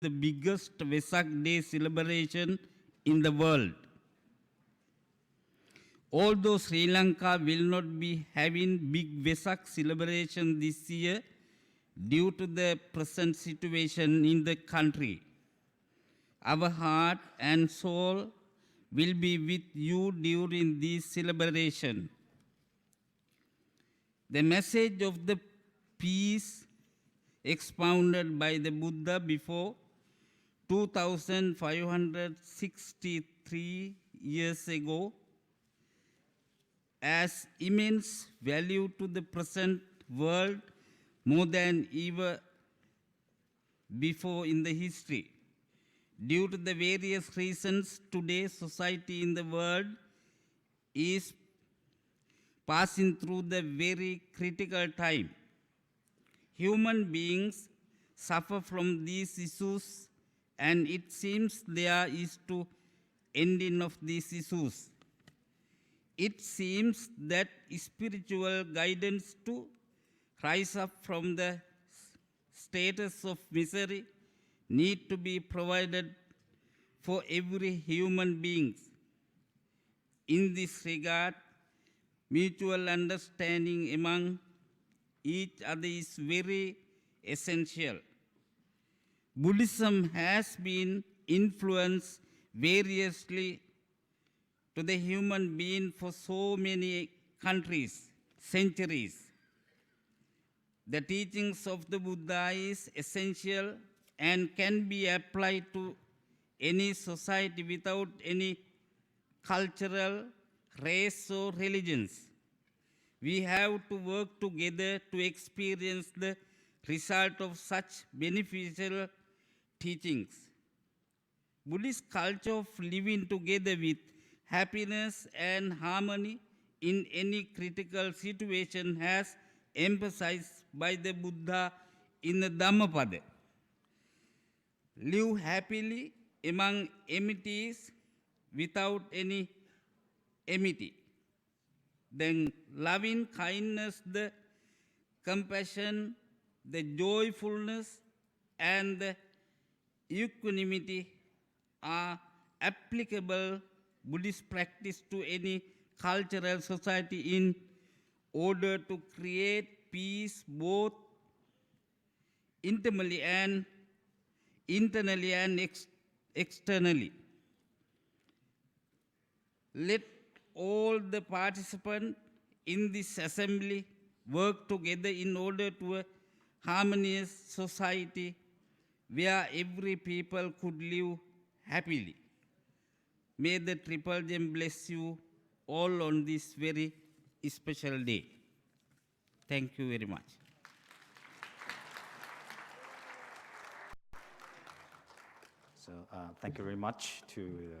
the biggest Vesak Day celebration in the world. Although Sri Lanka will not be having big Vesak celebration this year due to the present situation in the country, our heart and soul will be with you during this celebration. The message of the peace expounded by the Buddha before 2563 years ago has immense value to the present world more than ever before in the history. Due to the various reasons, today's society in the world is passing through the very critical time. Human beings suffer from these issues, and it seems there is to ending of these issues. It seems that spiritual guidance to rise up from the status of misery need to be provided for every human being. In this regard, mutual understanding among each other is very essential. Buddhism has been influenced variously to the human being for so many countries, centuries. The teachings of the Buddha is essential and can be applied to any society without any cultural, race, or religions. We have to work together to experience the result of such beneficial teachings. Buddhist culture of living together with happiness and harmony in any critical situation has emphasized by the Buddha in the Dhammapada. Live happily among amities without any enmity. Then loving kindness, the compassion, the joyfulness, and the equanimity are applicable Buddhist practice to any cultural society in order to create peace both internally and externally. Let all the participants in this assembly work together in order to a harmonious society where every people could live happily. May the Triple Gem bless you all on this very special day. Thank you very much. So thank you very much to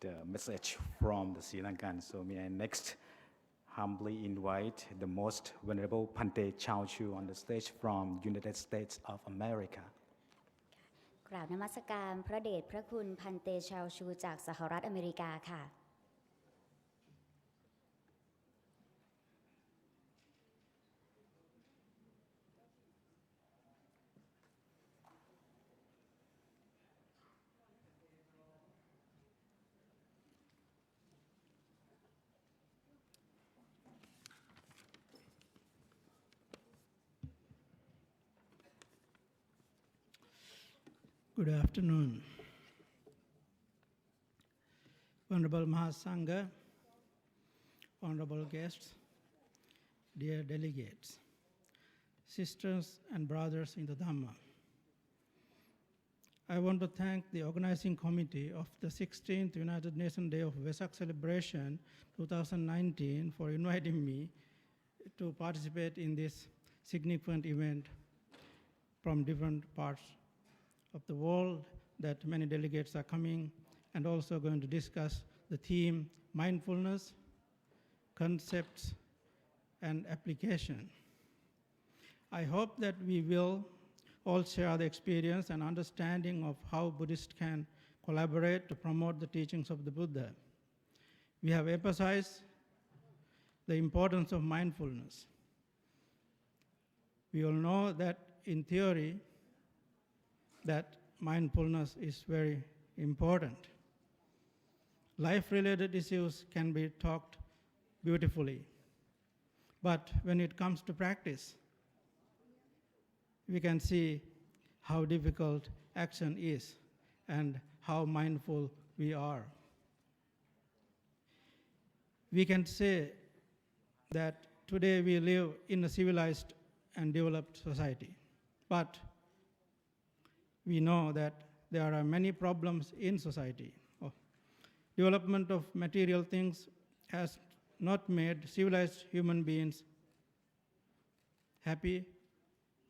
the message from the Sri Lankan. So may I next humbly invite the most venerable Pante Chao-Chu on the stage from United States of America. กราบนมัสการพระเดชพระคุณพันเตชาวชูจากสหรัฐอเมริกาค่ะ Good afternoon. Honorable Mahasangha, honorable guests, dear delegates, sisters and brothers in the Dhamma. I want to thank the organizing committee of the 16th United Nations Day of Vesak Celebration 2019 for inviting me to participate in this significant event from different parts of the world, that many delegates are coming and also going to discuss the theme mindfulness, concepts, and application. I hope that we will all share the experience and understanding of how Buddhists can collaborate to promote the teachings of the Buddha. We have emphasized the importance of mindfulness. We all know that in theory, that mindfulness is very important. Life-related issues can be talked beautifully, but when it comes to practice, we can see how difficult action is and how mindful we are. We can say that today we live in a civilized and developed society, but we know that there are many problems in society. Development of material things has not made civilized human beings happy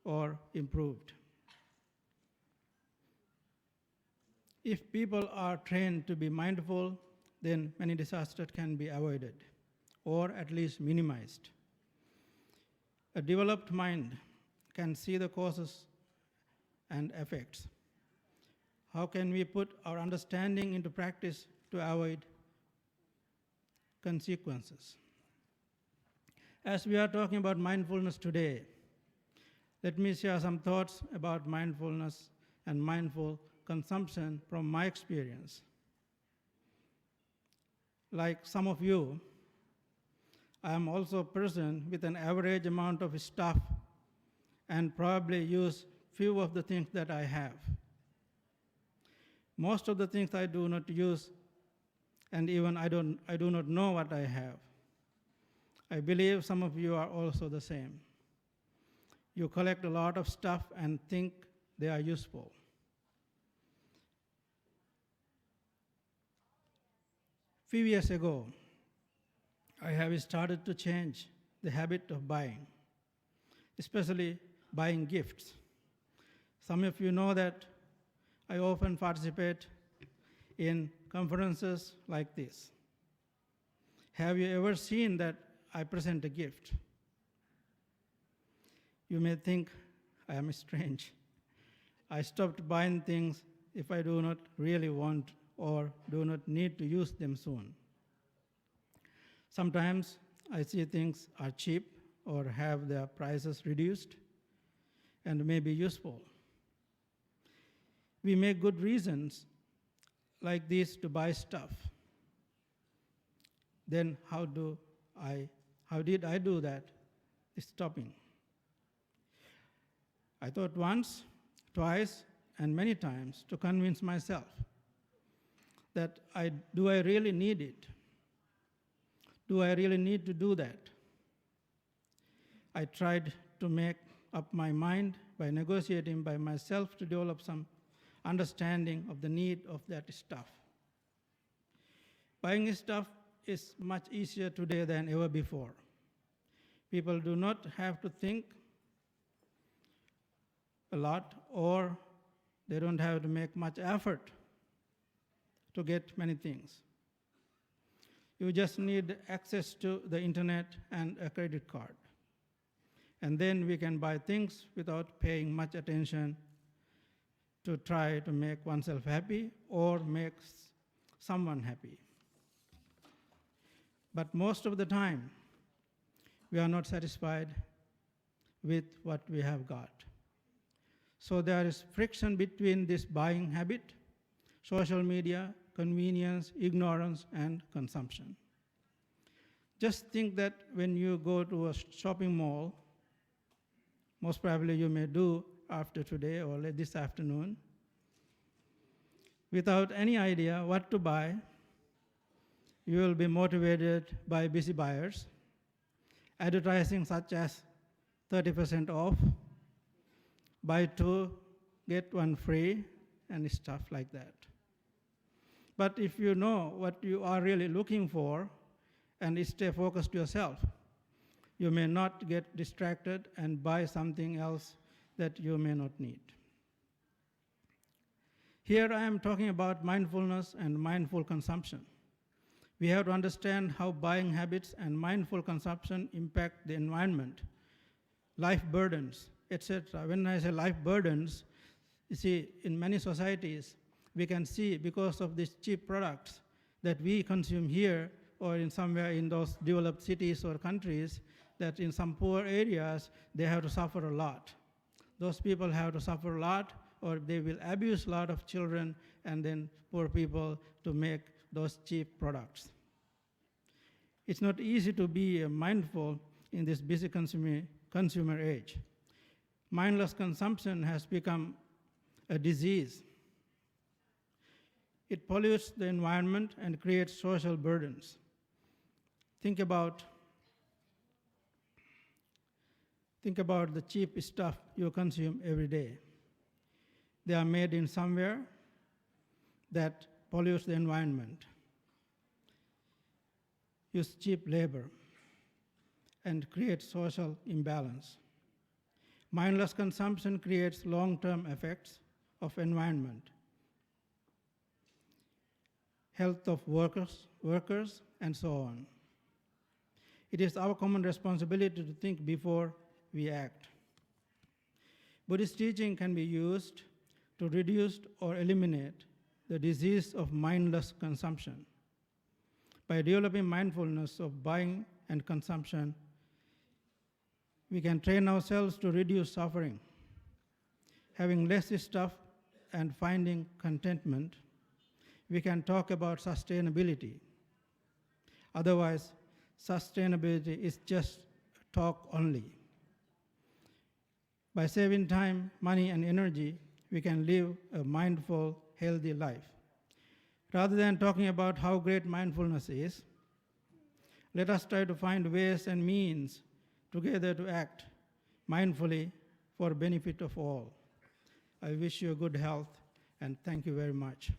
or improved. If people are trained to be mindful, then many disasters can be avoided or at least minimized. A developed mind can see the causes and effects. How can we put our understanding into practice to avoid consequences? As we are talking about mindfulness today, let me share some thoughts about mindfulness and mindful consumption from my experience. Like some of you, I am also a person with an average amount of stuff and probably use few of the things that I have. Most of the things I do not use, and even I do not know what I have. I believe some of you are also the same. You collect a lot of stuff and think they are useful. Few years ago, I have started to change the habit of buying, especially buying gifts. Some of you know that I often participate in conferences like this. Have you ever seen that I present a gift? You may think I am strange. I stopped buying things if I do not really want or do not need to use them soon. Sometimes I see things are cheap or have their prices reduced and may be useful. We make good reasons like this to buy stuff. Then how did I do that? Stopping. I thought once, twice, and many times to convince myself that do I really need it? Do I really need to do that? I tried to make up my mind by negotiating by myself to develop some understanding of the need of that stuff. Buying stuff is much easier today than ever before. People do not have to think a lot, or they don't have to make much effort to get many things. You just need access to the internet and a credit card. And then we can buy things without paying much attention to try to make oneself happy or make someone happy. But most of the time, we are not satisfied with what we have got. So there is friction between this buying habit, social media, convenience, ignorance, and consumption. Just think that when you go to a shopping mall, most probably you may do after today or this afternoon, without any idea what to buy, you will be motivated by busy buyers, advertising such as 30% off, buy two, get one free, and stuff like that. But if you know what you are really looking for and stay focused yourself, you may not get distracted and buy something else that you may not need. Here I am talking about mindfulness and mindful consumption. We have to understand how buying habits and mindful consumption impact the environment, life burdens, etc. When I say life burdens, you see, in many societies, we can see because of these cheap products that we consume here or in somewhere in those developed cities or countries, that in some poor areas, they have to suffer a lot. Those people have to suffer a lot, or they will abuse a lot of children and then poor people to make those cheap products. It's not easy to be mindful in this busy consumer age. Mindless consumption has become a disease. It pollutes the environment and creates social burdens. Think about the cheap stuff you consume every day. They are made in somewhere that pollutes the environment, use cheap labor, and create social imbalance. Mindless consumption creates long-term effects of environment, health of workers, and so on. It is our common responsibility to think before we act. Buddhist teaching can be used to reduce or eliminate the disease of mindless consumption. By developing mindfulness of buying and consumption, we can train ourselves to reduce suffering. Having less stuff and finding contentment, we can talk about sustainability. Otherwise, sustainability is just talk only. By saving time, money, and energy, we can live a mindful, healthy life. Rather than talking about how great mindfulness is, let us try to find ways and means together to act mindfully for benefit of all. I wish you good health, and thank you very much.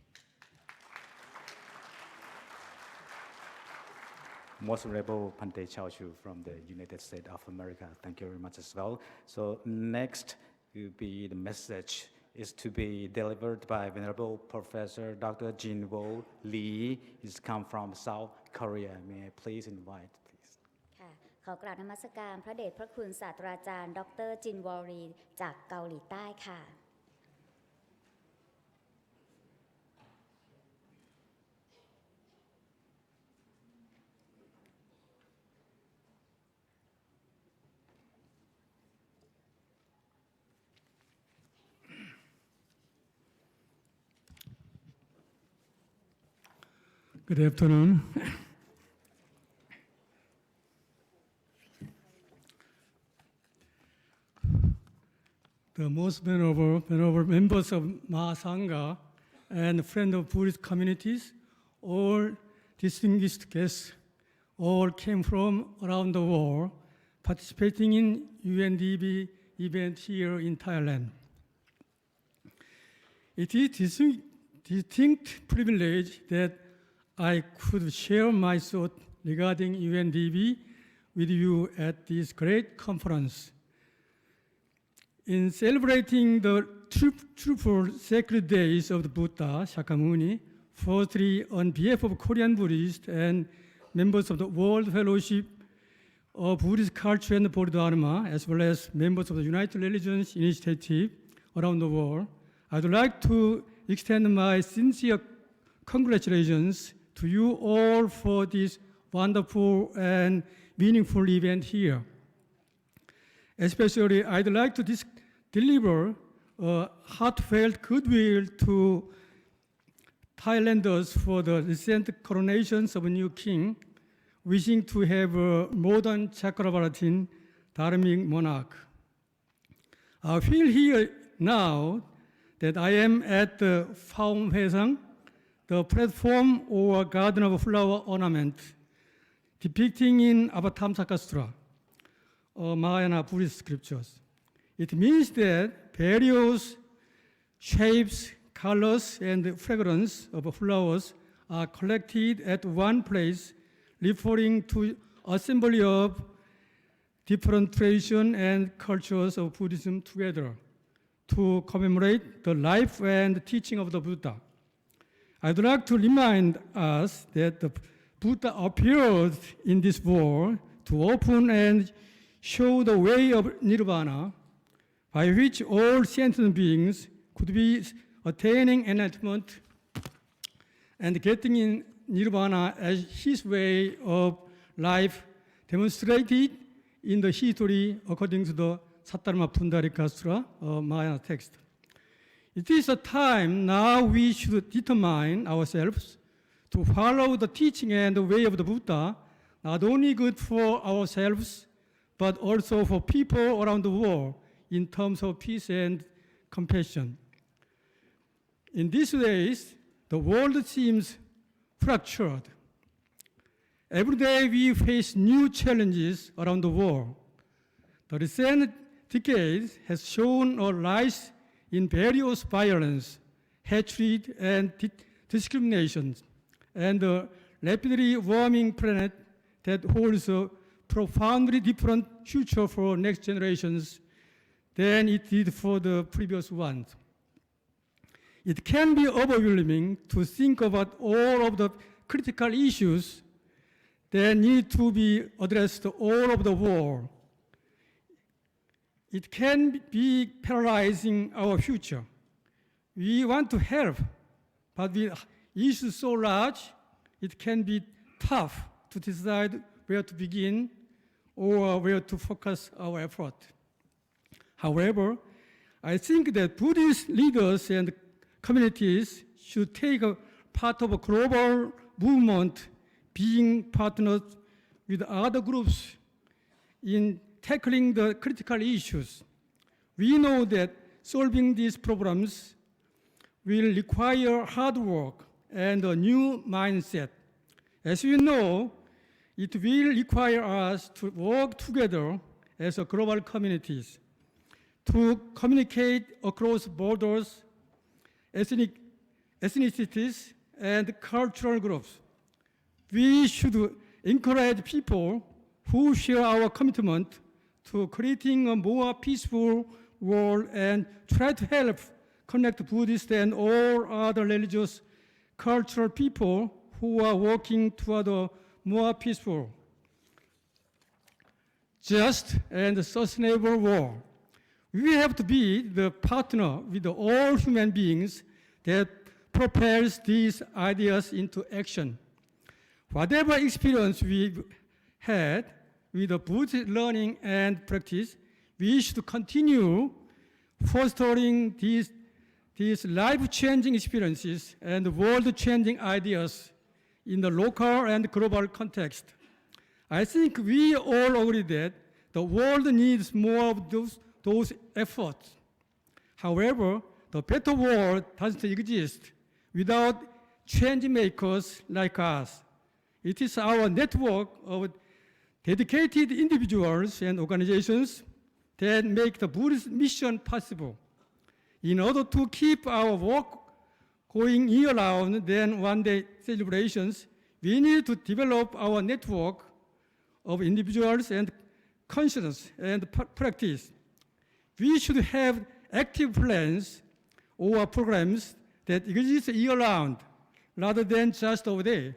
Most Honorable Pante Chaoshu from the United States of America. Thank you very much as well. So next will be the message is to be delivered by Venerable Professor Dr. Jinwo Lee. He's come from South Korea. May I please invite, please? ค่ะขอกราบนมัสการพระเดชพระคุณศาสตราจารย์ดร.จินวอรีจากเกาหลีใต้ค่ะ Good afternoon. The most venerable members of Sangha and friends of Buddhist communities, all distinguished guests, all came from around the world participating in UNDP event here in Thailand. It is distinct privilege that I could share my thoughts regarding UNDP with you at this great conference. In celebrating the triple sacred days of the Buddha, Shakyamuni, firstly on behalf of Korean Buddhists and members of the World Fellowship of Buddhist Culture and Bodhidharma, as well as members of the United Religions Initiative around the world, I'd like to extend my sincere congratulations to you all for this wonderful and meaningful event here. Especially, I'd like to deliver a heartfelt goodwill to Thailanders for the recent coronations of a new king, wishing to have a modern Chakravartin Dharmic monarch. I feel here now that I am at the Pham Hesang, the platform or garden of flower ornament, depicting in Avatamsaka Sutra, Mahayana Buddhist scriptures. It means that various shapes, colors, and fragrance of flowers are collected at one place, referring to assembly of different traditions and cultures of Buddhism together to commemorate the life and teaching of the Buddha. I'd like to remind us that the Buddha appeared in this world to open and show the way of nirvana, by which all sentient beings could be attaining enlightenment and getting in nirvana as his way of life demonstrated in the history according to the Sattharma Pundarika Sutra, Mahayana text. It is a time now we should determine ourselves to follow the teaching and the way of the Buddha, not only good for ourselves, but also for people around the world in terms of peace and compassion. In these days, the world seems fractured. Every day we face new challenges around the world. The recent decades has shown a rise in various violence, hatred, and discrimination, and a rapidly warming planet that holds a profoundly different future for next generations than it did for the previous ones. It can be overwhelming to think about all of the critical issues that need to be addressed all over the world. It can be paralyzing our future. We want to help, but with issues so large, it can be tough to decide where to begin or where to focus our effort. However, I think that Buddhist leaders and communities should take a part of a global movement, being partners with other groups in tackling the critical issues. We know that solving these problems will require hard work and a new mindset. As we know, it will require us to work together as a global communities, to communicate across borders, ethnicities, and cultural groups. We should encourage people who share our commitment to creating a more peaceful world and try to help connect Buddhist and all other religious cultural people who are working toward a more peaceful, just, and sustainable world. We have to be the partner with all human beings that propels these ideas into action. Whatever experience we've had with the Buddhist learning and practice, we should continue fostering these life-changing experiences and world-changing ideas in the local and global context. I think we all agree that the world needs more of those efforts. However, the better world doesn't exist without change makers like us. It is our network of dedicated individuals and organizations that make the Buddhist mission possible. In order to keep our work going year-round than one-day celebrations, we need to develop our network of individuals and consciousness and practice. We should have active plans or programs that exist year-round rather than just over there.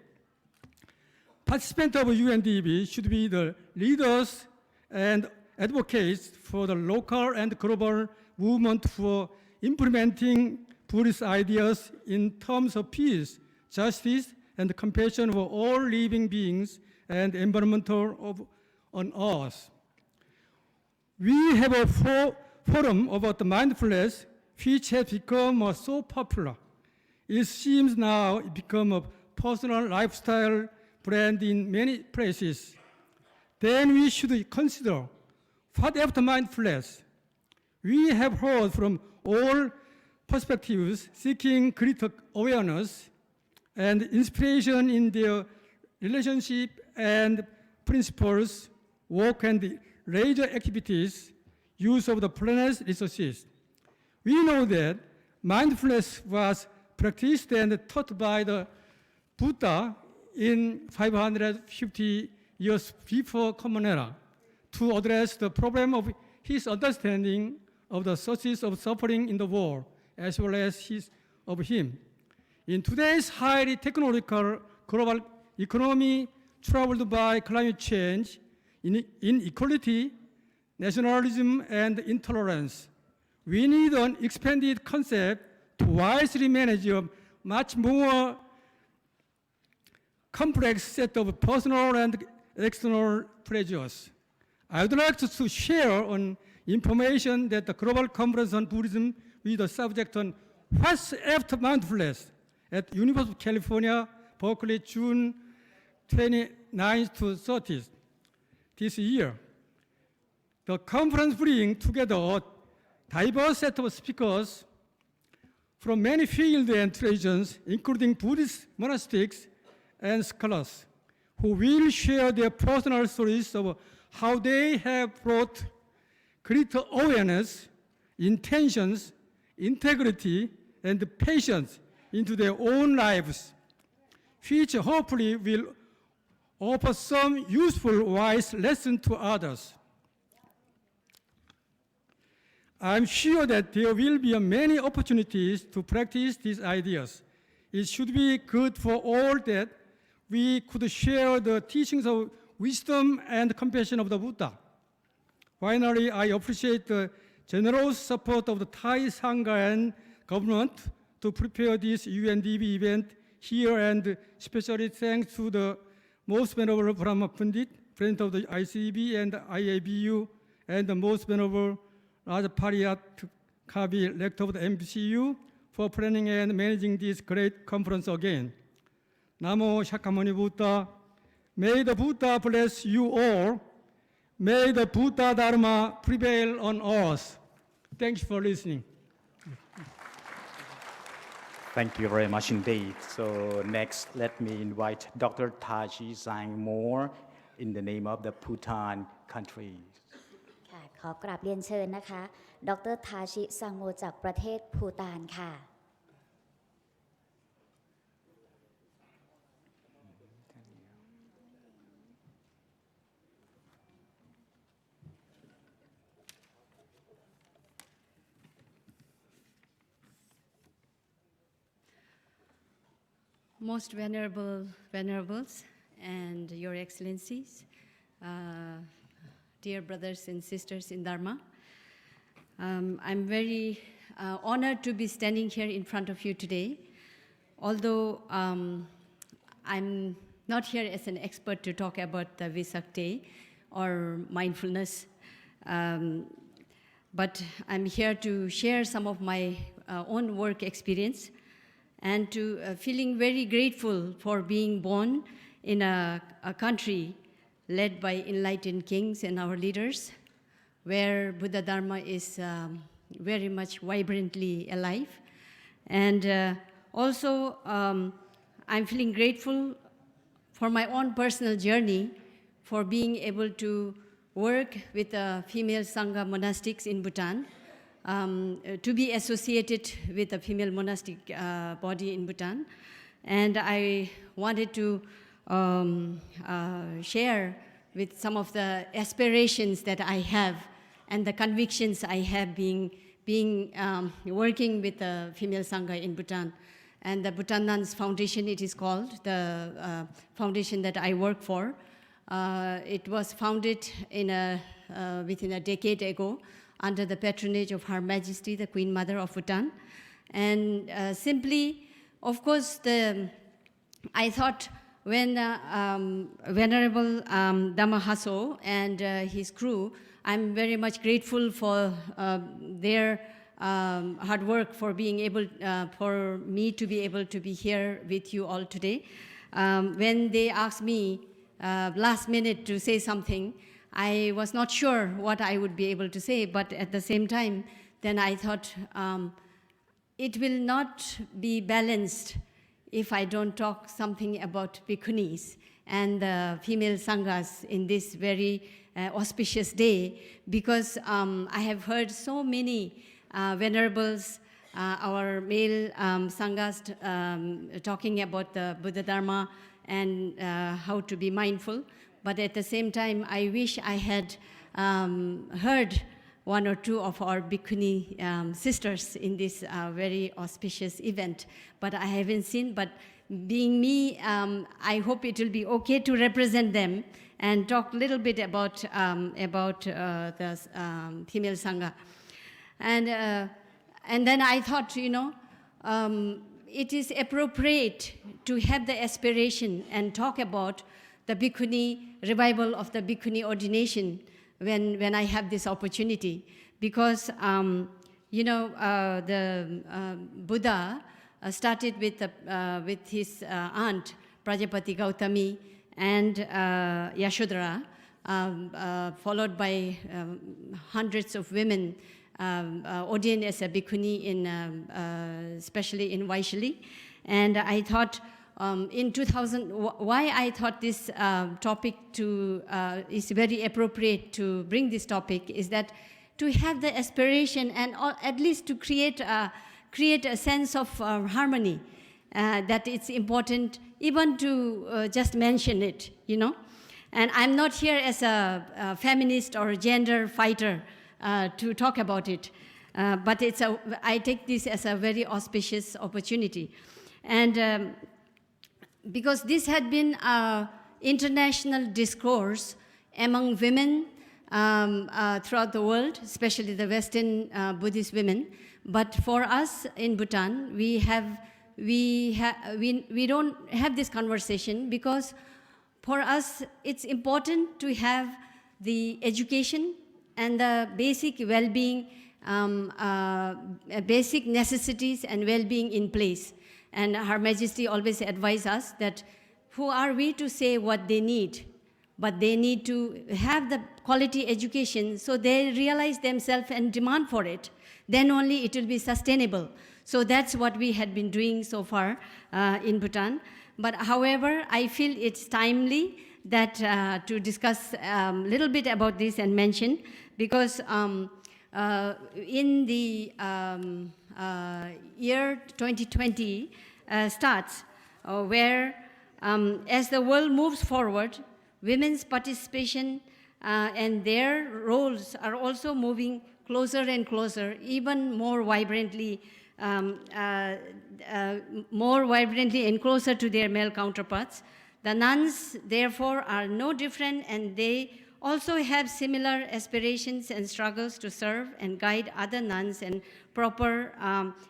Participants of UNDP should be the leaders and advocates for the local and global movement for implementing Buddhist ideas in terms of peace, justice, and compassion for all living beings and environmental on earth. We have a forum about the mindfulness, which has become so popular. It seems now it become a personal lifestyle brand in many places. Then we should consider what after mindfulness. We have heard from all perspectives seeking greater awareness and inspiration in their relationship and principles, work and leisure activities, use of the planet's resources. We know that mindfulness was practiced and taught by the Buddha in 550 years before Common Era to address the problem of his understanding of the sources of suffering in the world, as well as of him. In today's highly technological global economy troubled by climate change, inequality, nationalism, and intolerance, we need an expanded concept to wisely manage a much more complex set of personal and external pressures. I would like to share on information that the Global Conference on Buddhism with the subject on What's after Mindfulness at University of California, Berkeley, June 29th to 30th this year. The conference brings together a diverse set of speakers from many fields and traditions, including Buddhist monastics and scholars, who will share their personal stories of how they have brought greater awareness, intentions, integrity, and patience into their own lives, which hopefully will offer some useful, wise lessons to others. I'm sure that there will be many opportunities to practice these ideas. It should be good for all that we could share the teachings of wisdom and compassion of the Buddha. Finally, I appreciate the generous support of the Thai Sangha and government to prepare this UNDB event here, and especially thanks to the Most Venerable Brahma Pandit, President of the ICB and IABU, and the Most Venerable Rajapariat Kavi, Rector of the MCU, for planning and managing this great conference again. Namo Shakyamuni Buddha. May the Buddha bless you all. May the Buddha Dharma prevail on us. Thanks for listening. Thank you very much indeed. So next, let me invite Dr. Taji Sang Moore in the name of the Bhutan country. ค่ะขอกราบเรียนเชิญนะคะ ดร.ทาชิซังโมจากประเทศภูฏานค่ะ Most venerables and your excellencies, dear brothers and sisters in Dharma, I'm very honored to be standing here in front of you today. Although I'm not here as an expert to talk about the Vesak Day or mindfulness, but I'm here to share some of my own work experience, and to feeling very grateful for being born in a country led by enlightened kings and our leaders, where Buddha Dharma is very much vibrantly alive. And also, I'm feeling grateful for my own personal journey, for being able to work with the female Sangha monastics in Bhutan, to be associated with the female monastic body in Bhutan. And I wanted to share with some of the aspirations that I have and the convictions I have being working with the female Sangha in Bhutan. And the Bhutan Nuns Foundation, it is called, the foundation that I work for. It was founded within a decade ago, under the patronage of Her Majesty, the Queen Mother of Bhutan. And simply, of course, I thought when Venerable Dhammahaso and his crew, I'm very much grateful for their hard work for being able, for me to be able to be here with you all today. When they asked me last minute to say something, I was not sure what I would be able to say, but at the same time, then I thought it will not be balanced if I don't talk something about bhikkhunis and the female sanghas in this very auspicious day, because I have heard so many venerables, our male sanghas, talking about the Buddha Dharma and how to be mindful. But at the same time, I wish I had heard one or two of our bhikkhuni sisters in this very auspicious event. But I haven't seen, but being me, I hope it will be okay to represent them and talk a little bit about the female Sangha. And then I thought, it is appropriate to have the aspiration and talk about the bhikkhuni, revival of the bhikkhuni ordination when I have this opportunity. Because you know, the Buddha started with his aunt, Prajapati Gautami, and Yashodhara, followed by hundreds of women ordained as a bhikkhuni, especially in Vaishali. And I thought in 2000, why I thought this topic is very appropriate to bring this topic is that to have the aspiration and at least to create a sense of harmony, that it's important even to just mention it, you know. And I'm not here as a feminist or a gender fighter to talk about it, but I take this as a very auspicious opportunity. And because this had been an international discourse among women throughout the world, especially the Western Buddhist women. But for us in Bhutan, we don't have this conversation because for us it's important to have the education and the basic well-being, basic necessities and well-being in place. And Her Majesty always advises us that who are we to say what they need? But they need to have the quality education so they realize themselves and demand for it. Then only it will be sustainable. So that's what we had been doing so far in Bhutan. But however, I feel it's timely that to discuss a little bit about this and mention, because in the year 2020 starts, where as the world moves forward, women's participation and their roles are also moving closer and closer, even more vibrantly and closer to their male counterparts. The nuns, therefore, are no different, and they also have similar aspirations and struggles to serve and guide other nuns and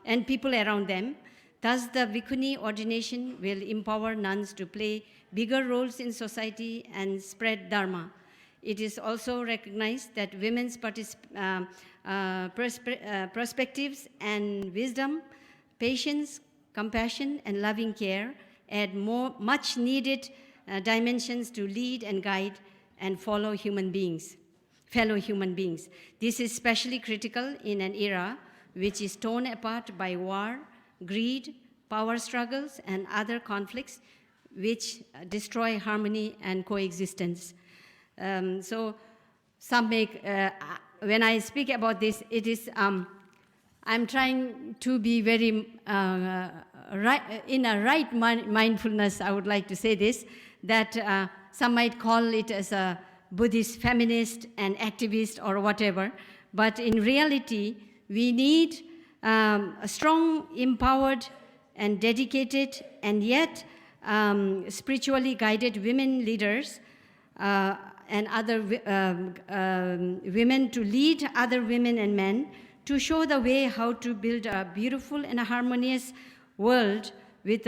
and people around them. Thus, the bhikkhuni ordination will empower nuns to play bigger roles in society and spread dharma. It is also recognized that women's perspectives and wisdom, patience, compassion, and loving care add much needed dimensions to lead and guide and fellow human beings. This is especially critical in an era which is torn apart by war, greed, power struggles, and other conflicts which destroy harmony and coexistence. So some make, when I speak about this, it is, I'm trying to be very, in a right mindfulness, I would like to say this, that some might call it as a Buddhist feminist and activist or whatever, but in reality, we need a strong, empowered, and dedicated, and yet spiritually guided women leaders and other women to lead other women and men to show the way how to build a beautiful and a harmonious world with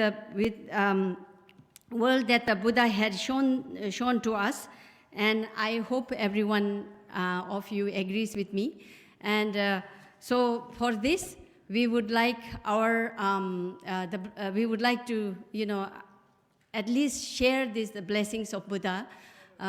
world that the Buddha had shown to us. And I hope everyone of you agrees with me. And so for this, we would like we would like to, at least share the blessings of Buddha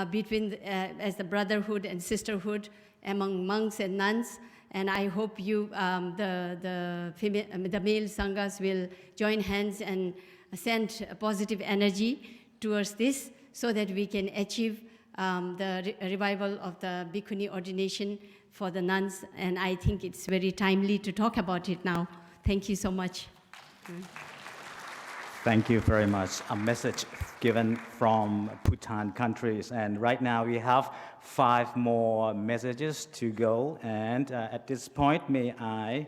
between as the brotherhood and sisterhood among monks and nuns. And I hope you, the male sanghas, will join hands and send a positive energy towards this, so that we can achieve the revival of the bhikkhuni ordination for the nuns. And I think it's very timely to talk about it now. Thank you so much. Thank you very much. A message given from Bhutan countries. And right now we have 5 more messages to go. And at this point, may I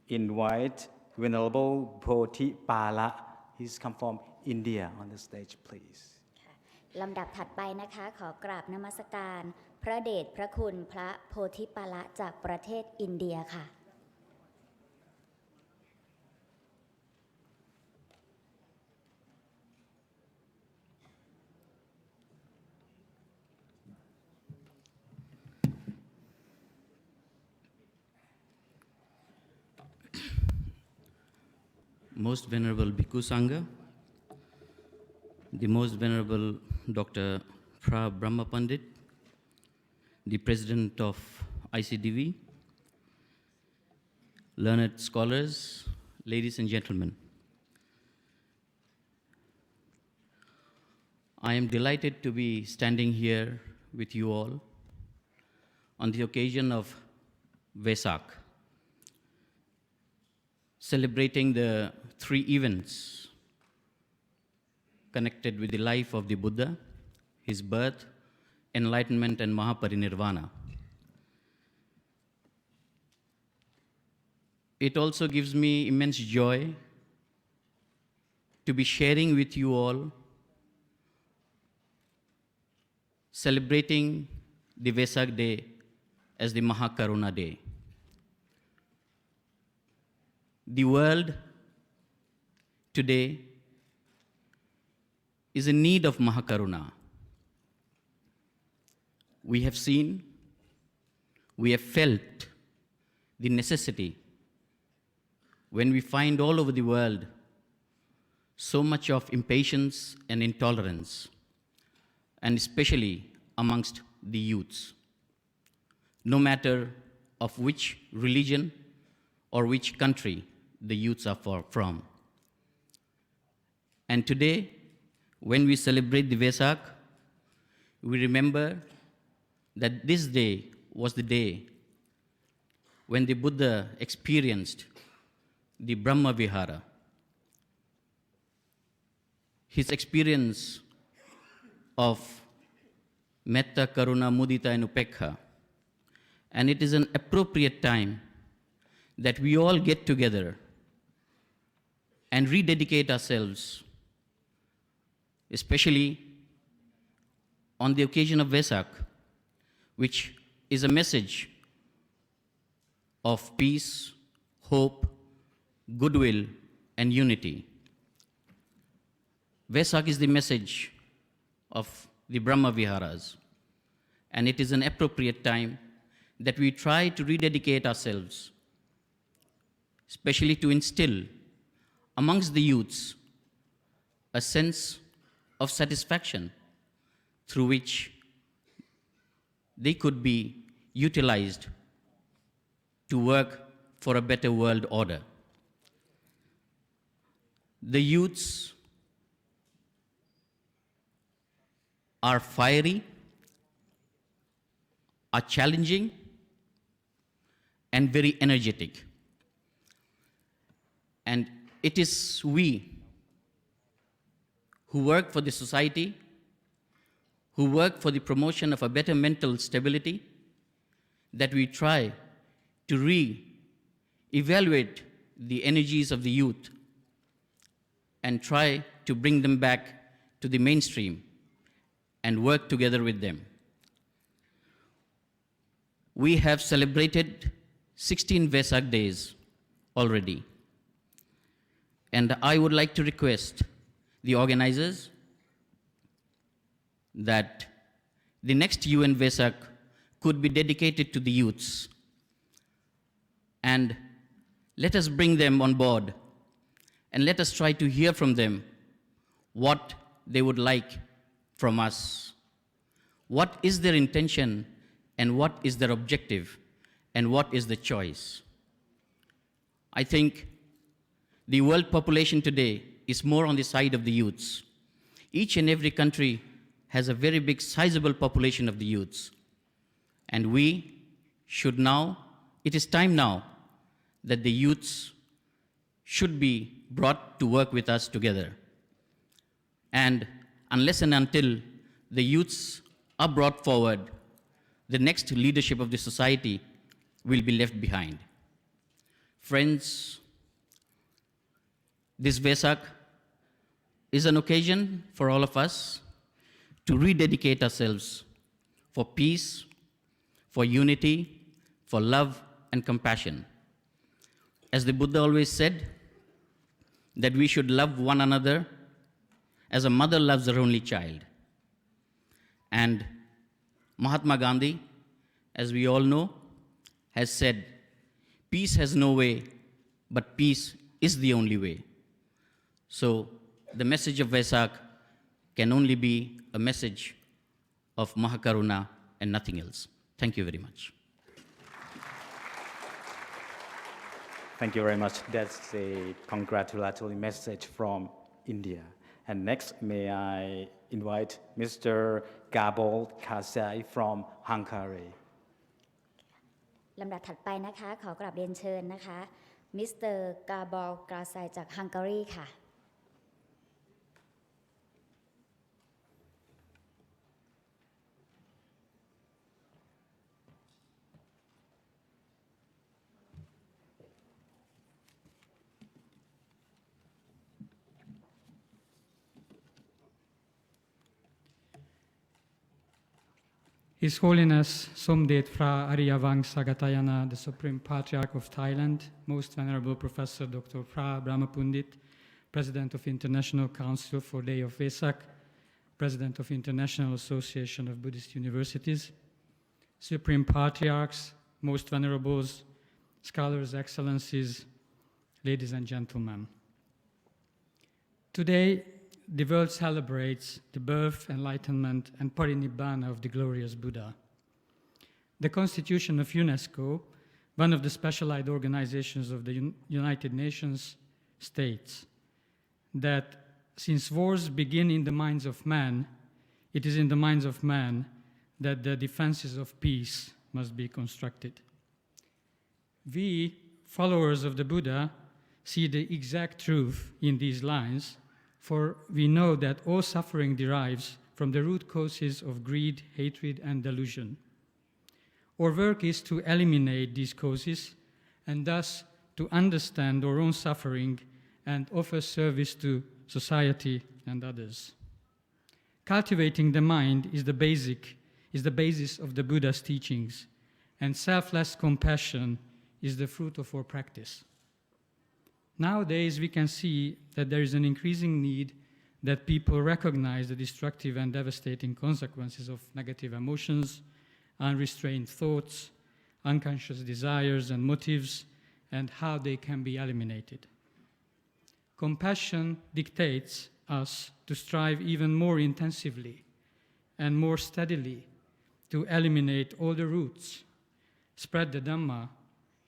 invite Venerable Bodhipala. He's come from India on the stage, please. ลำดับถัดไปนะคะขอกราบนมัสการพระเดชพระคุณพระโพธิปาละจากประเทศอินเดียค่ะ Most Venerable Bhikkhu Sangha, the Most Venerable Dr. Pra Brahma Pandit, the President of ICDV, learned scholars, ladies and gentlemen. I am delighted to be standing here with you all on the occasion of Vesak, celebrating the 3 events connected with the life of the Buddha, his birth, enlightenment, and Mahaparinirvana. It also gives me immense joy to be sharing with you all, celebrating the Vesak Day as the Mahakaruna Day. The world today is in need of Mahakaruna. We have seen, we have felt the necessity when we find all over the world so much of impatience and intolerance, and especially amongst the youths, no matter of which religion or which country the youths are from. And today, when we celebrate the Vesak, we remember that this day was the day when the Buddha experienced the Brahma Vihara. His experience of Metta, Karuna, Mudita, and Upekha. And it is an appropriate time that we all get together and rededicate ourselves, especially on the occasion of Vesak, which is a message of peace, hope, goodwill, and unity. Vesak is the message of the Brahma Viharas, and it is an appropriate time that we try to rededicate ourselves, especially to instill amongst the youths a sense of satisfaction through which they could be utilized to work for a better world order. The youths are fiery, are challenging, and very energetic. And it is we who work for the society, who work for the promotion of a better mental stability, that we try to re-evaluate the energies of the youth and try to bring them back to the mainstream and work together with them. We have celebrated 16 Vesak days already. And I would like to request the organizers that the next UN Vesak could be dedicated to the youths. And let us bring them on board and let us try to hear from them what they would like from us. What is their intention and what is their objective and what is the choice? I think the world population today is more on the side of the youths. Each and every country has a very big, sizable population of the youths. And we should now, it is time now, that the youths should be brought to work with us together. And unless and until the youths are brought forward, the next leadership of the society will be left behind. Friends, this Vesak is an occasion for all of us to rededicate ourselves for peace, for unity, for love and compassion. As the Buddha always said, that we should love one another as a mother loves her only child. And Mahatma Gandhi, as we all know, has said, peace has no way, but peace is the only way. So the message of Vesak can only be a message of Mahakaruna and nothing else. Thank you very much. Thank you very much. That's a congratulatory message from India. And next, may I invite Mr. Gabor Kazai from Hungary. ลำดับถัดไปนะคะขอกราบเรียนเชิญนะคะมิสเตอร์กาบอลกราไซจากฮังการีค่ะ His Holiness Somdet Phra Ariyavangsaghatayana, the Supreme Patriarch of Thailand, Most Venerable Professor Dr. Phra Brahmapundit, President of International Council for Day of Vesak, President of International Association of Buddhist Universities, Supreme Patriarchs, Most Venerables, Scholars, Excellencies, ladies and gentlemen. Today, the world celebrates the birth, enlightenment, and parinibbana of the glorious Buddha. The Constitution of UNESCO, one of the specialized organizations of the United Nations, states that since wars begin in the minds of man, it is in the minds of man that the defenses of peace must be constructed. We, followers of the Buddha, see the exact truth in these lines, for we know that all suffering derives from the root causes of greed, hatred, and delusion. Our work is to eliminate these causes and thus to understand our own suffering and offer service to society and others. Cultivating the mind is the basis of the Buddha's teachings, and selfless compassion is the fruit of our practice. Nowadays, we can see that there is an increasing need that people recognize the destructive and devastating consequences of negative emotions, unrestrained thoughts, unconscious desires and motives, and how they can be eliminated. Compassion dictates us to strive even more intensively and more steadily to eliminate all the roots, spread the Dhamma,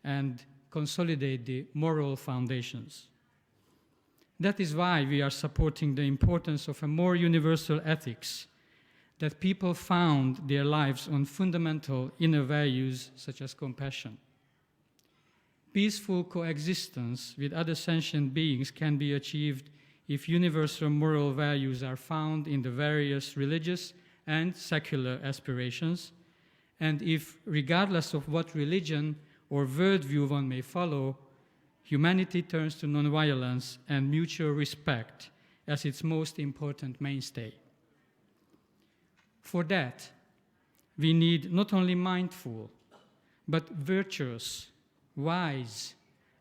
and consolidate the moral foundations. That is why we are supporting the importance of a more universal ethics, that people found their lives on fundamental inner values such as compassion. Peaceful coexistence with other sentient beings can be achieved if universal moral values are found in the various religious and secular aspirations, and if, regardless of what religion or worldview one may follow, humanity turns to nonviolence and mutual respect as its most important mainstay. For that, we need not only mindful, but virtuous, wise,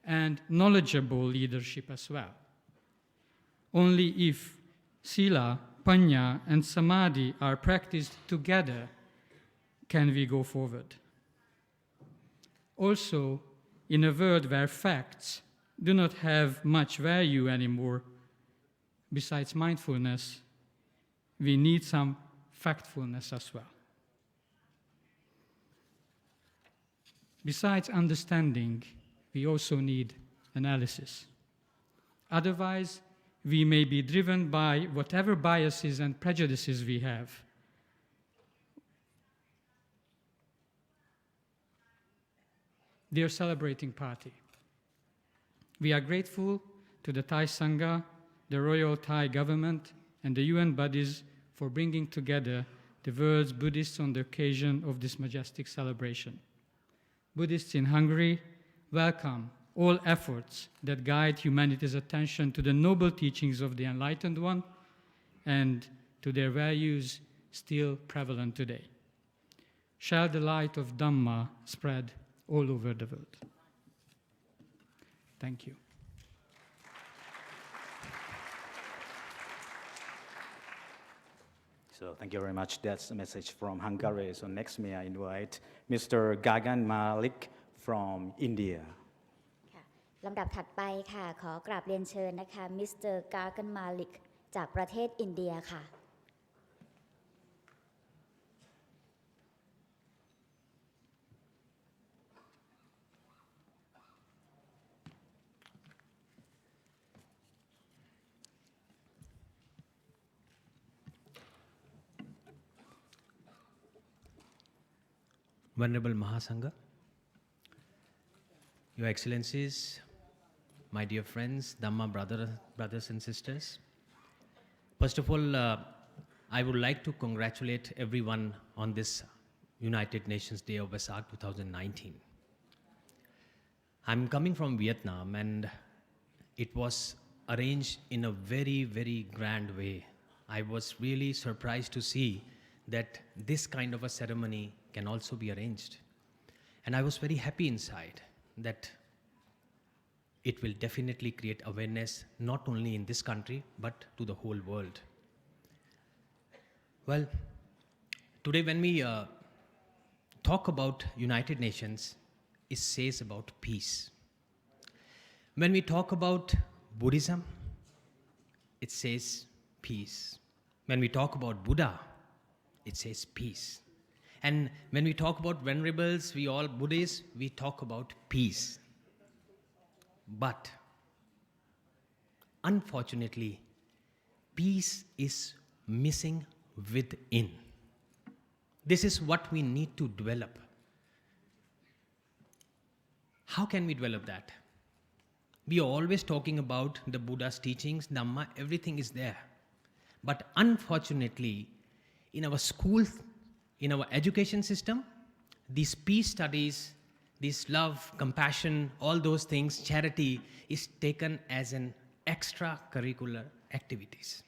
and knowledgeable leadership as well. Only if sila, panya, and samadhi are practiced together can we go forward. Also, in a world where facts do not have much value anymore, besides mindfulness, we need some factfulness as well. Besides understanding, we also need analysis. Otherwise, we may be driven by whatever biases and prejudices we have. Dear celebrating party, we are grateful to the Thai Sangha, the Royal Thai government, and the UN bodies for bringing together the world's Buddhists on the occasion of this majestic celebration. Buddhists in Hungary welcome all efforts that guide humanity's attention to the noble teachings of the Enlightened One and to their values still prevalent today. Shall the light of Dhamma spread all over the world. Thank you. So thank you very much. That's a message from Hungary. So next, may I invite Mr. Gagan Malik from India. ค่ะ ลำดับถัดไปค่ะขอกราบเรียนเชิญนะคะมิสเตอร์การ์กันมาลิกจากประเทศอินเดียค่ะ Venerable Mahasangha, Your Excellencies, my dear friends, Dhamma brothers and sisters. First of all, I would like to congratulate everyone on this United Nations Day of Vesak 2019. I'm coming from Vietnam and it was arranged in a very, very grand way. I was really surprised to see that this kind of a ceremony can also be arranged. And I was very happy inside that it will definitely create awareness not only in this country but to the whole world. Well, today when we talk about United Nations, it says about peace. When we talk about Buddhism, it says peace. When we talk about Buddha, it says peace. And when we talk about venerables, we all Buddhists, we talk about peace. But unfortunately, peace is missing within. This is what we need to develop. How can we develop that? We are always talking about the Buddha's teachings, Dhamma, everything is there. But unfortunately, in our schools, in our education system, these peace studies, this love, compassion, all those things, charity is taken as an extracurricular activities.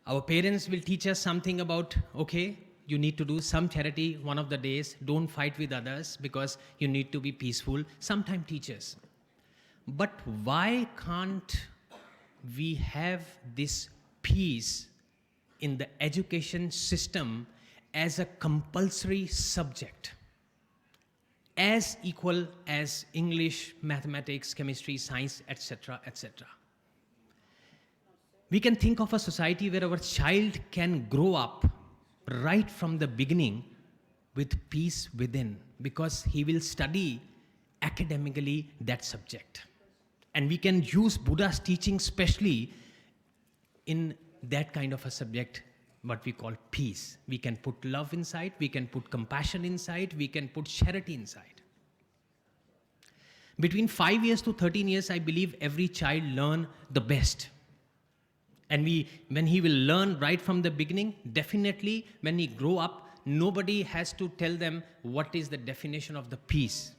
Our parents will teach us something about, okay, you need to do some charity one of the days, don't fight with others because you need to be peaceful, sometimes teachers. But why can't we have this peace in the education system as a compulsory subject, as equal as English, mathematics, chemistry, science, etc., etc.? We can think of a society where our child can grow up right from the beginning with peace within, because he will study academically that subject. And we can use Buddha's teaching specially in that kind of a subject, what we call peace. We can put love inside, we can put compassion inside, we can put charity inside. Between 5 years to 13 years, I believe every child learn the best. And when he will learn right from the beginning, definitely when he grow up, nobody has to tell them what is the definition of the peace.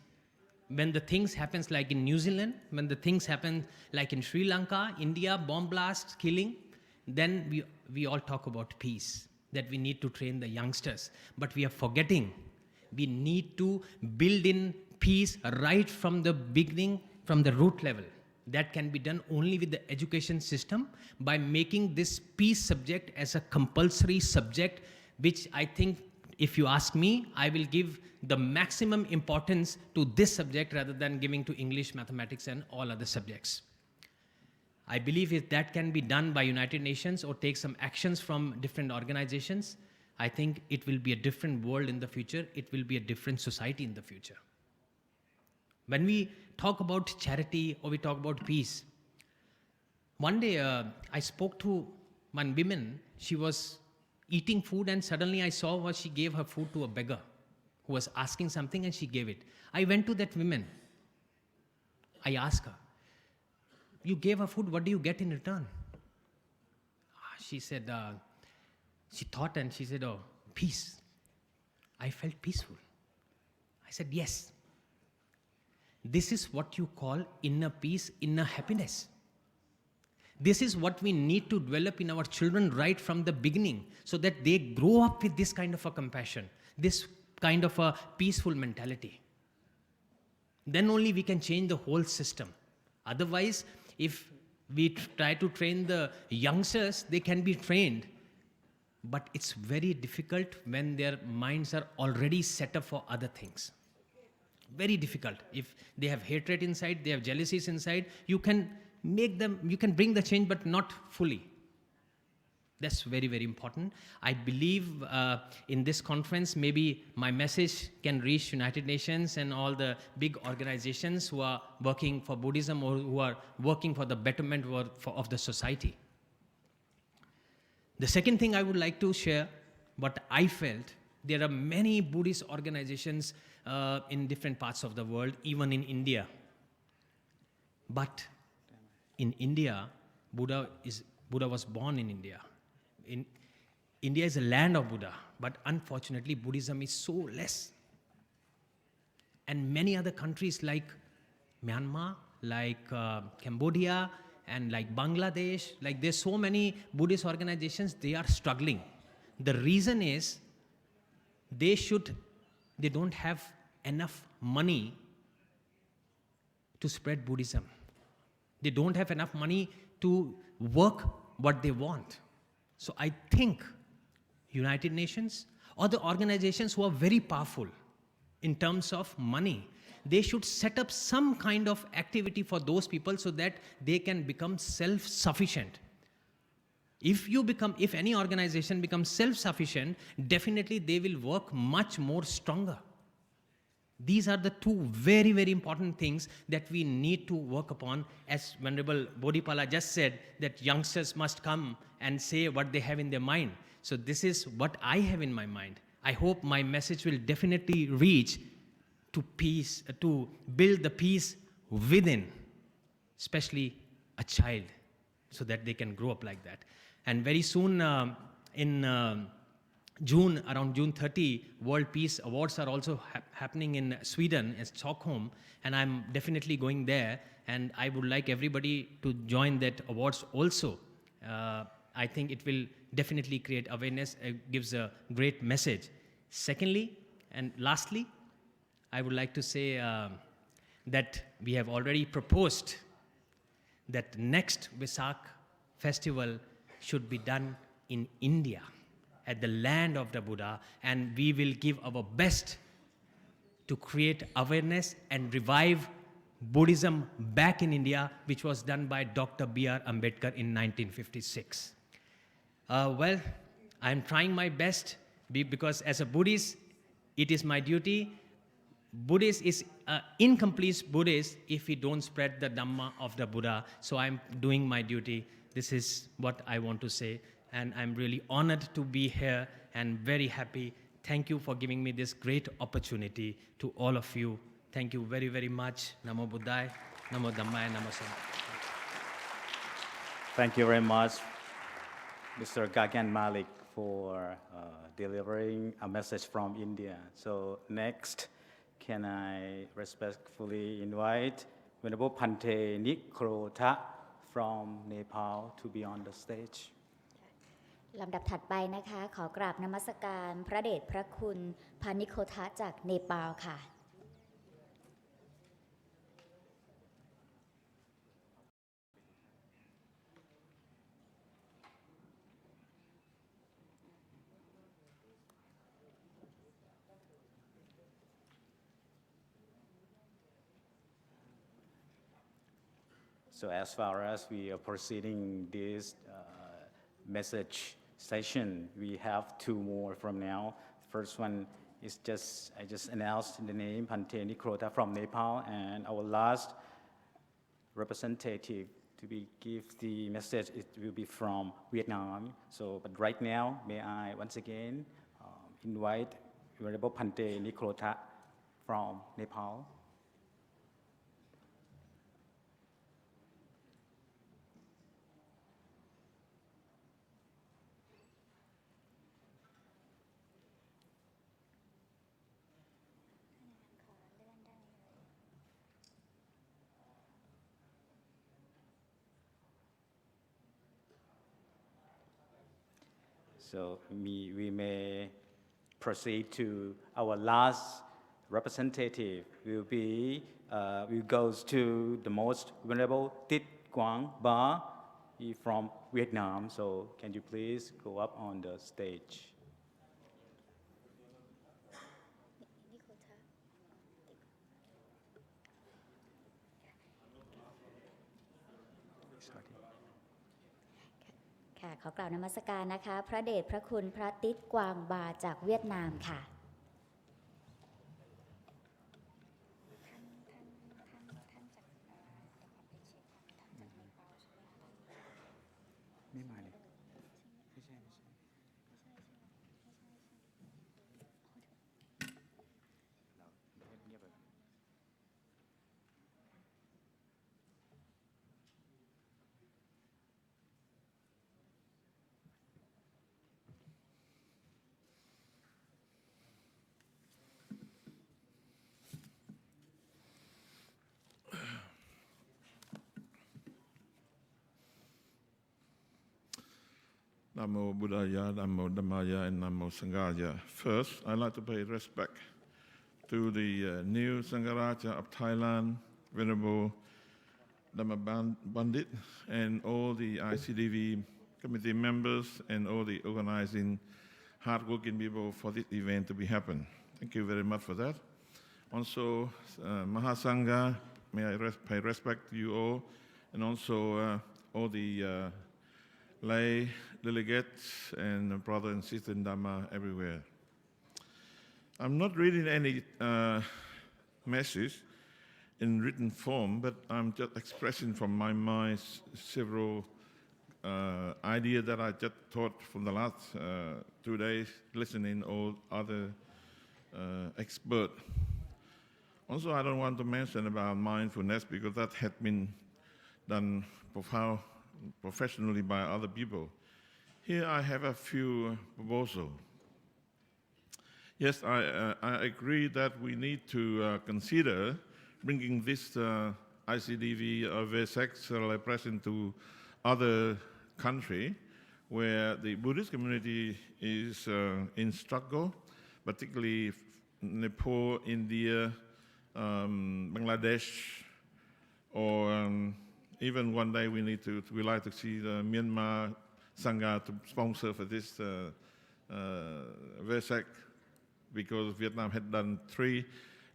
When the things happens like in New Zealand, when the things happen like in Sri Lanka, India, bomb blasts, killing, then we all talk about peace, that we need to train the youngsters. But we are forgetting, we need to build in peace right from the beginning, from the root level. That can be done only with the education system by making this peace subject as a compulsory subject, which I think, if you ask me, I will give the maximum importance to this subject rather than giving to English, mathematics, and all other subjects. I believe if that can be done by United Nations or take some actions from different organizations, I think it will be a different world in the future. It will be a different society in the future. When we talk about charity or we talk about peace, one day I spoke to one woman. She was eating food and suddenly I saw what she gave her food to a beggar who was asking something and she gave it. I went to that woman. I asked her, you gave her food, what do you get in return? She said, she thought and she said, oh, peace. I felt peaceful. I said, yes. This is what you call inner peace, inner happiness. This is what we need to develop in our children right from the beginning so that they grow up with this kind of a compassion, this kind of a peaceful mentality. Then only we can change the whole system. Otherwise, if we try to train the youngsters, they can be trained. But it's very difficult when their minds are already set up for other things. very difficult. If they have hatred inside, they have jealousies inside, you can bring the change, but not fully. That's very, very important. I believe in this conference, maybe my message can reach United Nations and all the big organizations who are working for Buddhism or who are working for the betterment of the society. The second thing I would like to share, what I felt, there are many Buddhist organizations in different parts of the world, even in India. But in India, Buddha was born in India. India is a land of Buddha, but unfortunately Buddhism is so less. And many other countries like Myanmar, like Cambodia, and like Bangladesh, like there's so many Buddhist organizations, they are struggling. The reason is they don't have enough money to spread Buddhism. They don't have enough money to work what they want. So I think United Nations or the organizations who are very powerful in terms of money, they should set up some kind of activity for those people so that they can become self-sufficient. If any organization becomes self-sufficient, definitely they will work much more stronger. These are the two very, very important things that we need to work upon. As Venerable Bodhipala just said, that youngsters must come and say what they have in their mind. So this is what I have in my mind. I hope my message will definitely reach to peace, to build the peace within, especially a child, so that they can grow up like that. And very soon in June, around June 30, World Peace Awards are also happening in Sweden, in Stockholm, and I'm definitely going there, and I would like everybody to join that awards also. I think it will definitely create awareness, gives a great message. Secondly, and lastly, I would like to say that we have already proposed that next Vesak festival should be done in India, at the land of the Buddha, and we will give our best to create awareness and revive Buddhism back in India, which was done by Dr. B.R. Ambedkar in 1956. Well, I'm trying my best because as a Buddhist, it is my duty. Buddhist is incomplete Buddhist if we don't spread the Dhamma of the Buddha. So I'm doing my duty. This is what I want to say. And I'm really honored to be here and very happy. Thank you for giving me this great opportunity to all of you. Thank you very, very much. Namo Buddhaya, Namo Dhammaya, Namo Sangha. Thank you very much, Mr. Gagan Malik, for delivering a message from India. So next, can I respectfully invite Venerable Bhante Nikrota from Nepal to be on the stage. ลำดับถัดไปนะคะขอกราบนมัสการพระเดชพระคุณพานิโคทะจากเนปาลค่ะ So as far as we are proceeding this message session, we have two more from now. First one is I just announced the name Bhante Nikrota from Nepal, and our last representative to give the message, it will be from Vietnam. So, but right now, may I once again invite Venerable Bhante Nikrota from Nepal. So we may proceed to our last representative. Will goes to the most venerable Tit Quang Ba from Vietnam. So can you please go up on the stage? ค่ะขอกล่าวนมัสการนะคะพระเดชพระคุณพระติดกวางบาจากเวียดนามค่ะไม่มาเลยไม่ใช่เราเงียบๆไป Namo Buddhaya, Namo Dhammaya, and Namo Sanghaya. First, I'd like to pay respect to the new Sangharaja of Thailand, Venerable Dhamma Bandit, and all the ICDV committee members and all the organizing hardworking people for this event to be happen. Thank you very much for that. Also, Mahasangha, may I pay respect to you all, and also all the lay delegates and brothers and sisters in Dhamma everywhere. I'm not reading any message in written form, but I'm just expressing from my mind several ideas that I just thought from the last 2 days, listening all other experts. Also, I don't want to mention about mindfulness because that had been done professionally by other people. Here I have a few proposals. Yes, I agree that we need to consider bringing this ICDV or Vesak celebration to other country where the Buddhist community is in struggle, particularly Nepal, India, Bangladesh, or even one day we like to see the Myanmar Sangha to sponsor for this Vesak, because Vietnam had done 3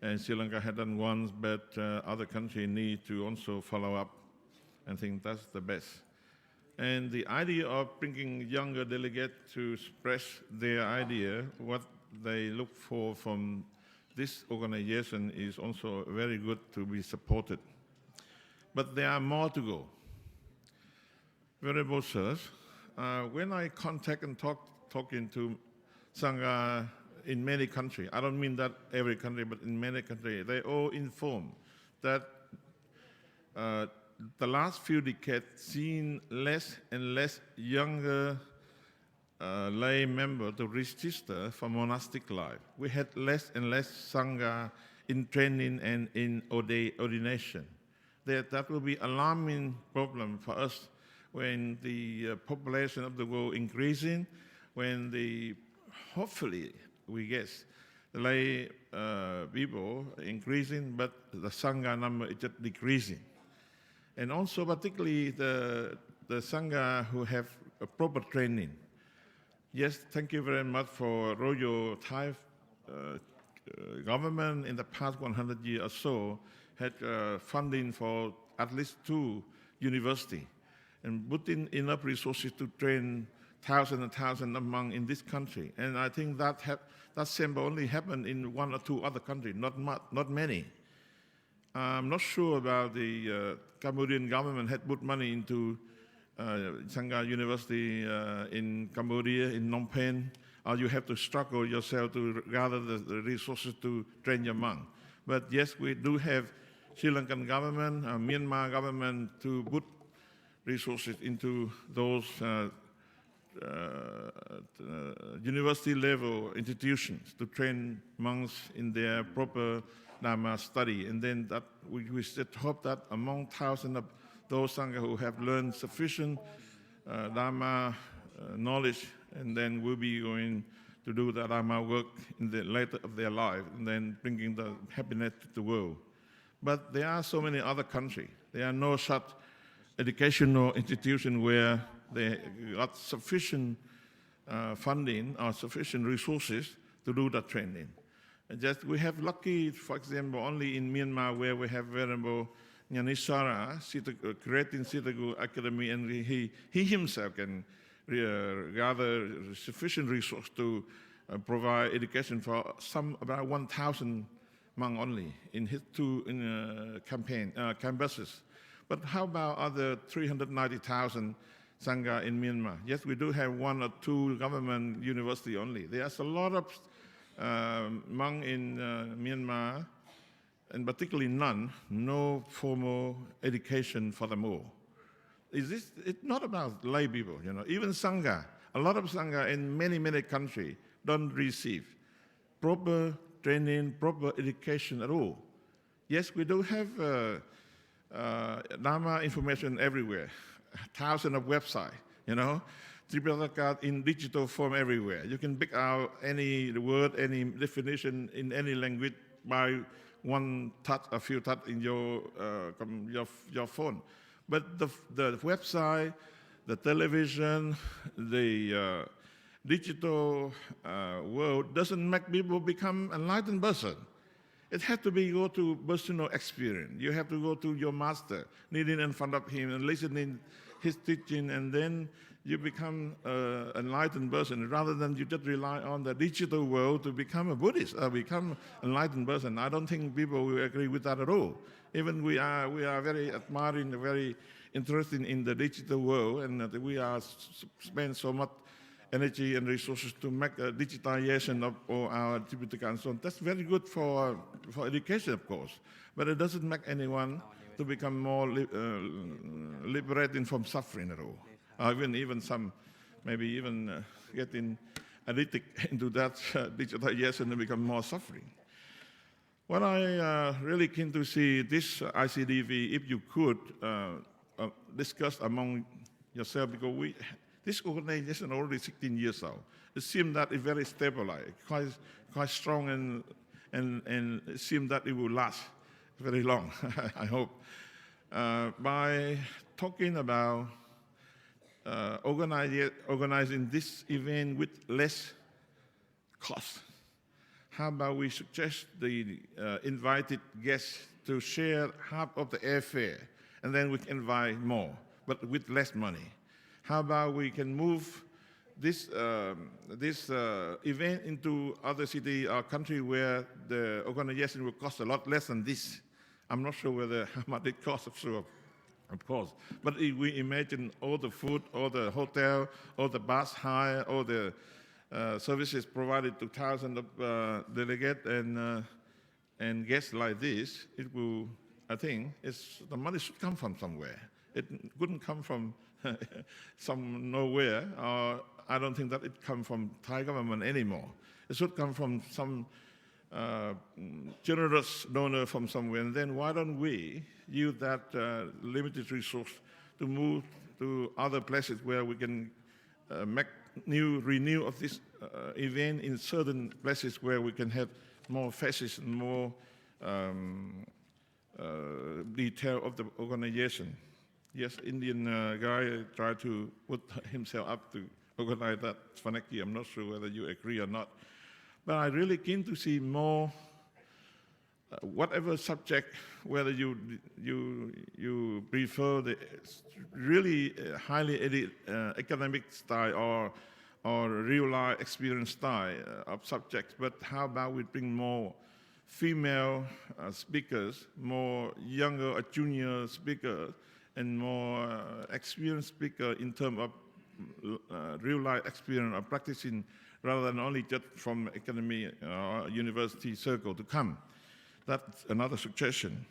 and Sri Lanka had done 1, but other countries need to also follow up. I think that's the best. And the idea of bringing younger delegates to express their idea, what they look for from this organization is also very good to be supported. But there are more to go. Venerable sirs, when I contact and talking to Sangha in many countries, I don't mean that every country, but in many countries, they all inform that the last few decades seen less and less younger lay members to register for monastic life. We had less and less Sangha in training and in ordination. That will be an alarming problem for us when the population of the world increasing, when hopefully, we guess, the lay people increasing, but the Sangha number is just decreasing. And also particularly the Sangha who have a proper training. Yes, thank you very much for Royal Thai government in the past 100 years or so had funding for at least 2 universities and put in enough resources to train thousands and thousands of monks in this country. And I think that same only happened in 1 or 2 other countries, not many. I'm not sure about the Cambodian government had put money into Sangha University in Cambodia, in Phnom Penh, or you have to struggle yourself to gather the resources to train your monk. But yes, we do have Sri Lankan government, Myanmar government to put resources into those university level institutions to train monks in their proper Dharma study. And then that we should hope that among thousands of those Sangha who have learned sufficient Dharma knowledge, and then will be going to do the Dharma work in the later of their life, and then bringing the happiness to the world. But there are so many other countries. There are no such educational institution where they got sufficient funding or sufficient resources to do the training. And just we have lucky, for example, only in Myanmar where we have Venerable Nyanisara creating Sitagu Academy, and he himself can gather sufficient resource to provide education for about 1,000 monks only in his two campuses. But how about other 390,000 Sangha in Myanmar? Yes, we do have 1 or 2 government university only. There's a lot of monks in Myanmar, and particularly none, no formal education for them all. It's not about lay people, you know. Even Sangha, a lot of Sangha in many countries don't receive proper training, proper education at all. Yes, we do have Dharma information everywhere, thousands of websites, you know, Tripitaka in digital form everywhere. You can pick out any word, any definition in any language by one touch, a few touch in your phone. But the website, the television, the digital world doesn't make people become enlightened person. It has to be go to personal experience. You have to go to your master, kneeling in front of him and listening his teaching, and then you become an enlightened person rather than you just rely on the digital world to become a Buddhist or become an enlightened person. I don't think people will agree with that at all. Even we are very admiring, very interested in the digital world, and we are spend so much energy and resources to make a digitization of all our Tipitaka and so on. That's very good for education, of course, but it doesn't make anyone to become more liberating from suffering at all. Even some, maybe even getting addicted into that digitization and become more suffering. What I really keen to see this ICDV, if you could discuss among yourself, because this organization already 16 years old. It seems that it's very stabilized, quite strong, and it seems that it will last very long, I hope. By talking about organizing this event with less cost, how about we suggest the invited guests to share half of the airfare, and then we can invite more, but with less money. How about we can move this event into other city or country where the organization will cost a lot less than this? I'm not sure how much it costs, of course. But if we imagine all the food, all the hotel, all the bus hire, all the services provided to thousands of delegates and guests like this, it will, I think, the money should come from somewhere. It couldn't come from nowhere. I don't think that it comes from Thai government anymore. It should come from some generous donor from somewhere. And then why don't we use that limited resource to move to other places where we can make renew of this event in certain places where we can have more faces and more detail of the organization. Yes, Indian guy tried to put himself up to organize that for next year. I'm not sure whether you agree or not. But I'm really keen to see more, whatever subject, whether you prefer the really highly academic style or real-life experience style of subjects, but how about we bring more female speakers, more younger or junior speakers, and more experienced speaker in terms of real-life experience of practicing rather than only just from academy or university circle to come. That's another suggestion.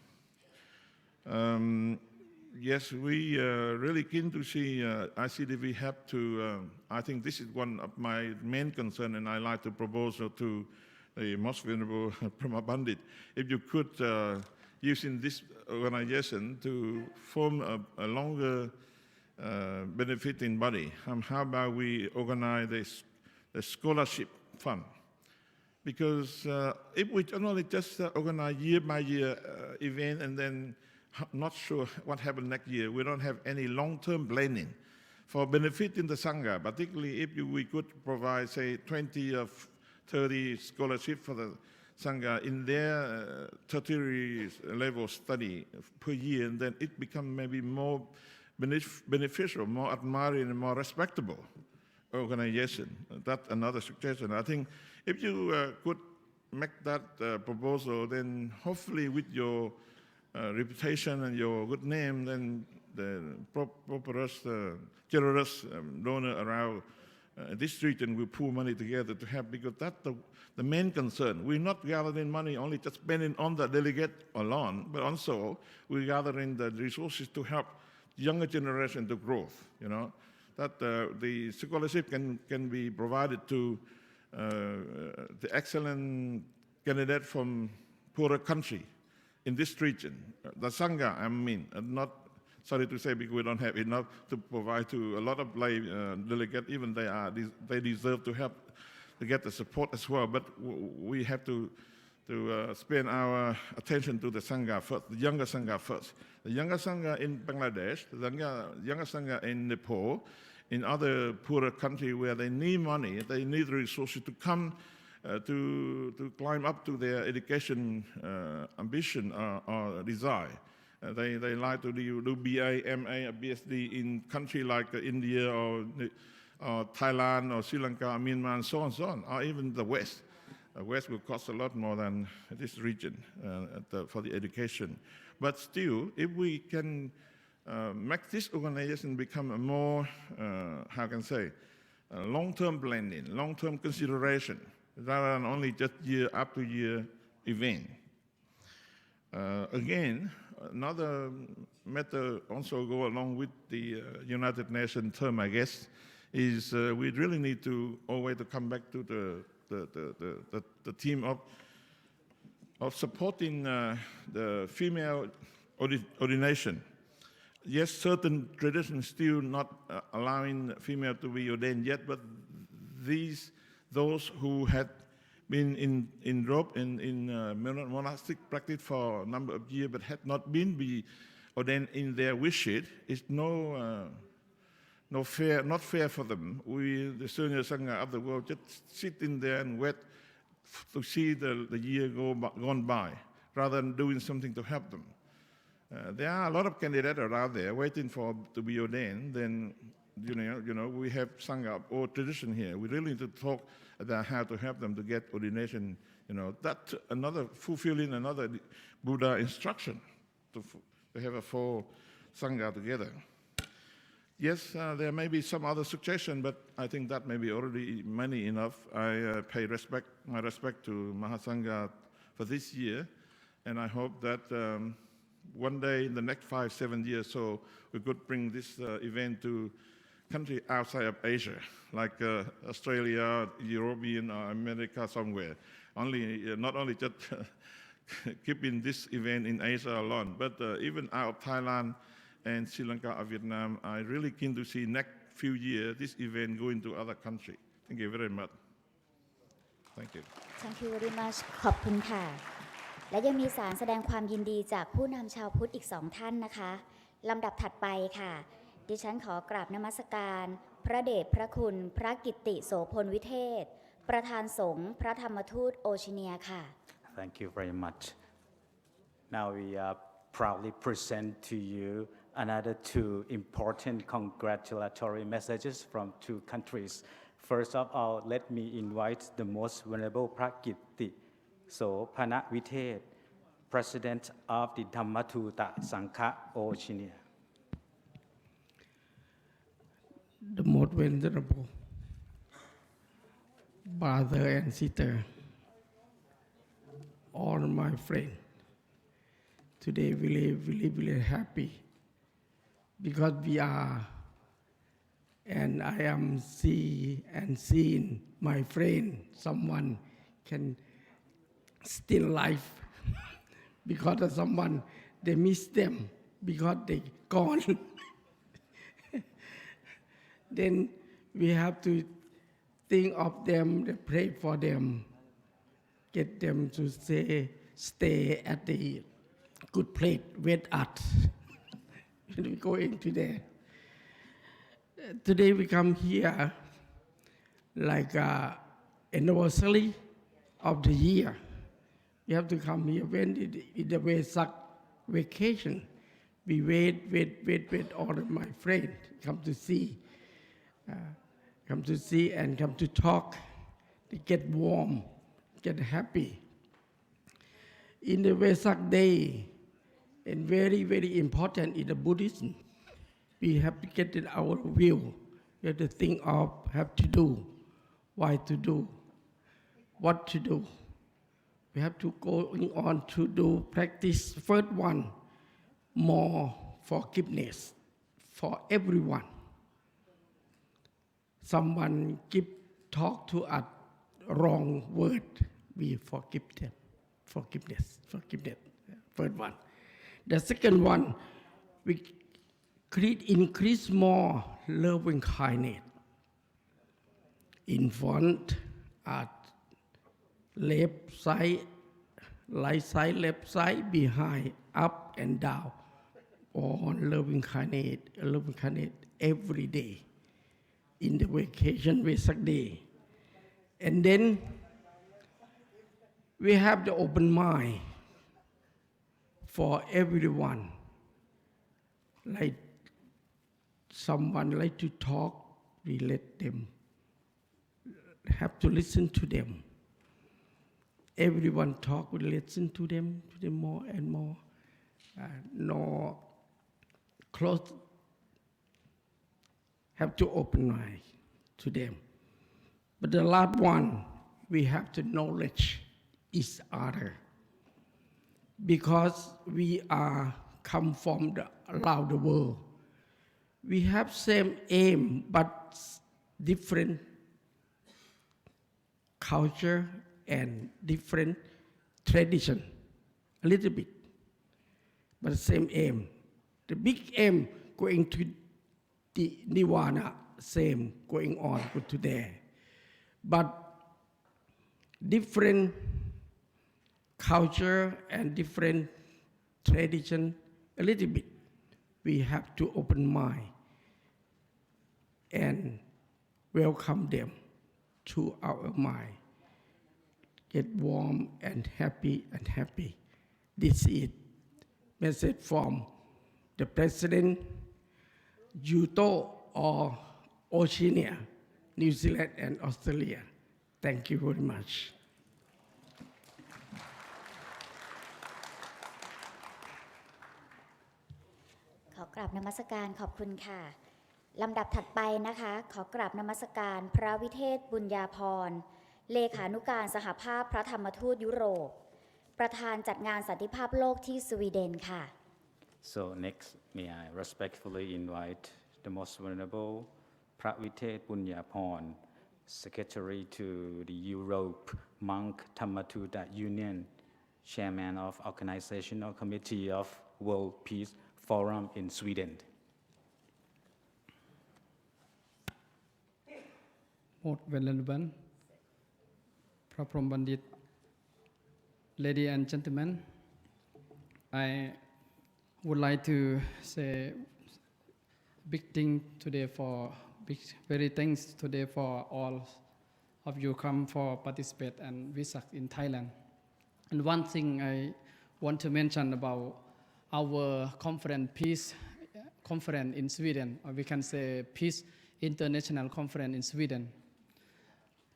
Yes, we really keen to see ICDV have to, I think this is one of my main concerns, and I like to propose to the Most Venerable Brahma Pandit, if you could using this organization to form a longer benefiting body. How about we organize the scholarship fund? Because if we only just organize year by year event and then not sure what happens next year, we don't have any long-term planning for benefiting the Sangha, particularly if we could provide, say, 20 or 30 scholarships for the Sangha in their tertiary level study per year, and then it becomes maybe more beneficial, more admiring, and more respectable organization. That's another suggestion. I think if you could make that proposal, then hopefully with your reputation and your good name, then the generous donor around this region will pool money together to help, because that's the main concern. We're not gathering money only just spending on the delegate alone, but also we're gathering the resources to help younger generation to growth, that the scholarship can be provided to the excellent candidate from poorer country in this region. The Sangha, not sorry to say, because we don't have enough to provide to a lot of lay delegates. Even they deserve to help to get the support as well. But we have to spend our attention to the Sangha first, the younger Sangha first. The younger Sangha in Bangladesh, the younger Sangha in Nepal, in other poorer countries where they need money, they need resources to come to climb up to their education ambition or desire. They like to do BA, MA, or BSD in countries like India or Thailand or Sri Lanka, Myanmar, and so on, or even the West. The West will cost a lot more than this region for the education. But still, if we can make this organization become a more, long-term planning, long-term consideration, rather than only just year after year event. Again, another matter also go along with the United Nations term, I guess, is we really need to always to come back to the theme of supporting the female ordination. Yes, certain traditions still not allowing female to be ordained yet, but those who had been enrolled in monastic practice for a number of years but had not been ordained in their wishes, it's not fair for them. We, the senior Sangha of the world, just sit in there and wait to see the year gone by, rather than doing something to help them. There are a lot of candidates around there waiting to be ordained. Then, we have Sangha or tradition here. We really need to talk about how to help them to get ordination. That's another fulfilling another Buddha instruction to have a full Sangha together. Yes, there may be some other suggestion, but I think that may be already many enough. I pay my respect to Mahasangha for this year, and I hope that one day in the next 5-7 years, so we could bring this event to countries outside of Asia, like Australia, European, or America somewhere. Not only just keeping this event in Asia alone, but even out of Thailand and Sri Lanka or Vietnam. I really keen to see next few years this event going to other countries. Thank you very much. Thank you. Thank you very much ขอบคุณค่ะและยังมีสารแสดงความยินดีจากผู้นำชาวพุทธอีก2ท่านนะคะลำดับถัดไปค่ะดิฉันขอกราบนมัสการพระเดชพระคุณพระกิตติโสพลวิเทศประธานสงฆ์พระธรรมทูตโอชิเนียค่ะ Thank you very much. Now we proudly present to you another two important congratulatory messages from two countries. First of all, let me invite the most venerable Prakiti Sophana Vithet, President of the Dhammatutta Sangha Oceania. The most venerable brother and sister, all my friends, today really happy because we are, and I am seeing my friend, someone can still alive because of someone, they miss them because they gone. Then we have to think of them, pray for them, get them to stay at the good place with us. We go into there. Today we come here like anniversary of the year. We have to come here when in the Vesak vacation. we wait. All of my friends come to see and come to talk. They get warm, get happy. In the Vesak day, and very important in the Buddhism, we have to get in our view. We have to think of, have to do, why to do, what to do. We have to go on to do practice. First one, more forgiveness for everyone. Someone talk to us wrong word, we forgive them. Forgiveness. First one. The second one, we increase more loving kindness. In front, at left side, right side, left side, behind, up and down. All loving kindness every day. In the vacation Vesak day. And then we have the open mind for everyone. Like someone like to talk, we let them, have to listen to them. Everyone talk, we listen to them more and more. No close, have to open mind to them. But the last one, we have to knowledge each other. Because we are come from around the world. We have same aim, but different culture and different tradition, a little bit, but same aim. The big aim going to the nirvana, same going on to there. But different culture and different tradition, a little bit. We have to open mind and welcome them to our mind. Get warm and happy. This is message from the President, Juto or Oceania, New Zealand and Australia. Thank you very much. ขอกราบนมัสการขอบคุณค่ะลำดับถัดไปนะคะขอกราบนมัสการพระวิเทศบุญญาภรณ์เลขานุการสหภาพพระธรรมทูตยุโรปประธานจัดงานสันติภาพโลกที่สวีเดนค่ะ So next, may I respectfully invite the most venerable Pravithet Punyaporn, Secretary to the Europe Monk Dhammatutta Union, Chairman of Organizational Committee of World Peace Forum in Sweden. Most venerable Praprom Bandit, ladies and gentlemen, I would like to say big thing today for very thanks today for all of you come for participate and Vesak in Thailand. And one thing I want to mention about our conference, peace conference in Sweden, or we can say peace international conference in Sweden.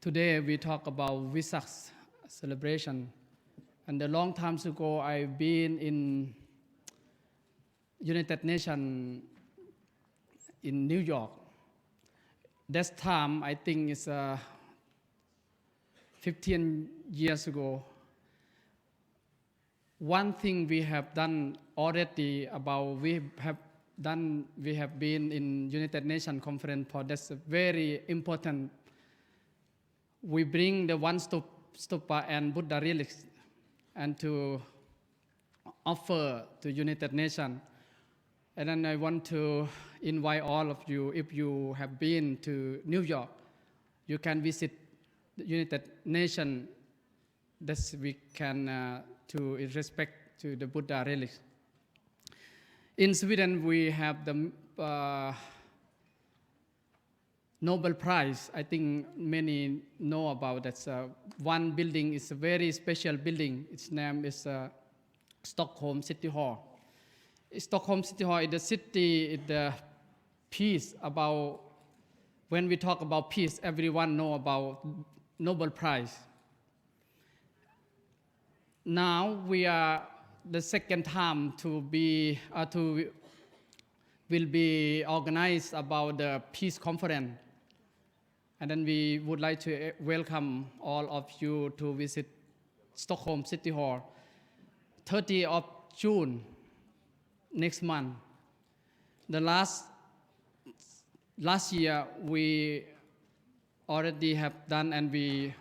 Today we talk about Vesak's celebration. And a long time ago, I've been in United Nations in New York. This time, I think it's 15 years ago. One thing we have done already about we have been in United Nations conference for that's very important. We bring the one stupa and Buddha relics and to offer to United Nations. And then I want to invite all of you, if you have been to New York, you can visit the United Nations. That we can to respect to the Buddha relics. In Sweden, we have the Nobel Prize. I think many know about that. One building is a very special building. Its name is Stockholm City Hall. Stockholm City Hall is the city, the peace about, when we talk about peace, everyone know about Nobel Prize. Now we are the second time will be organized about the peace conference. And then we would like to welcome all of you to visit Stockholm City Hall, 30th of June, next month. The last year we already have done, and we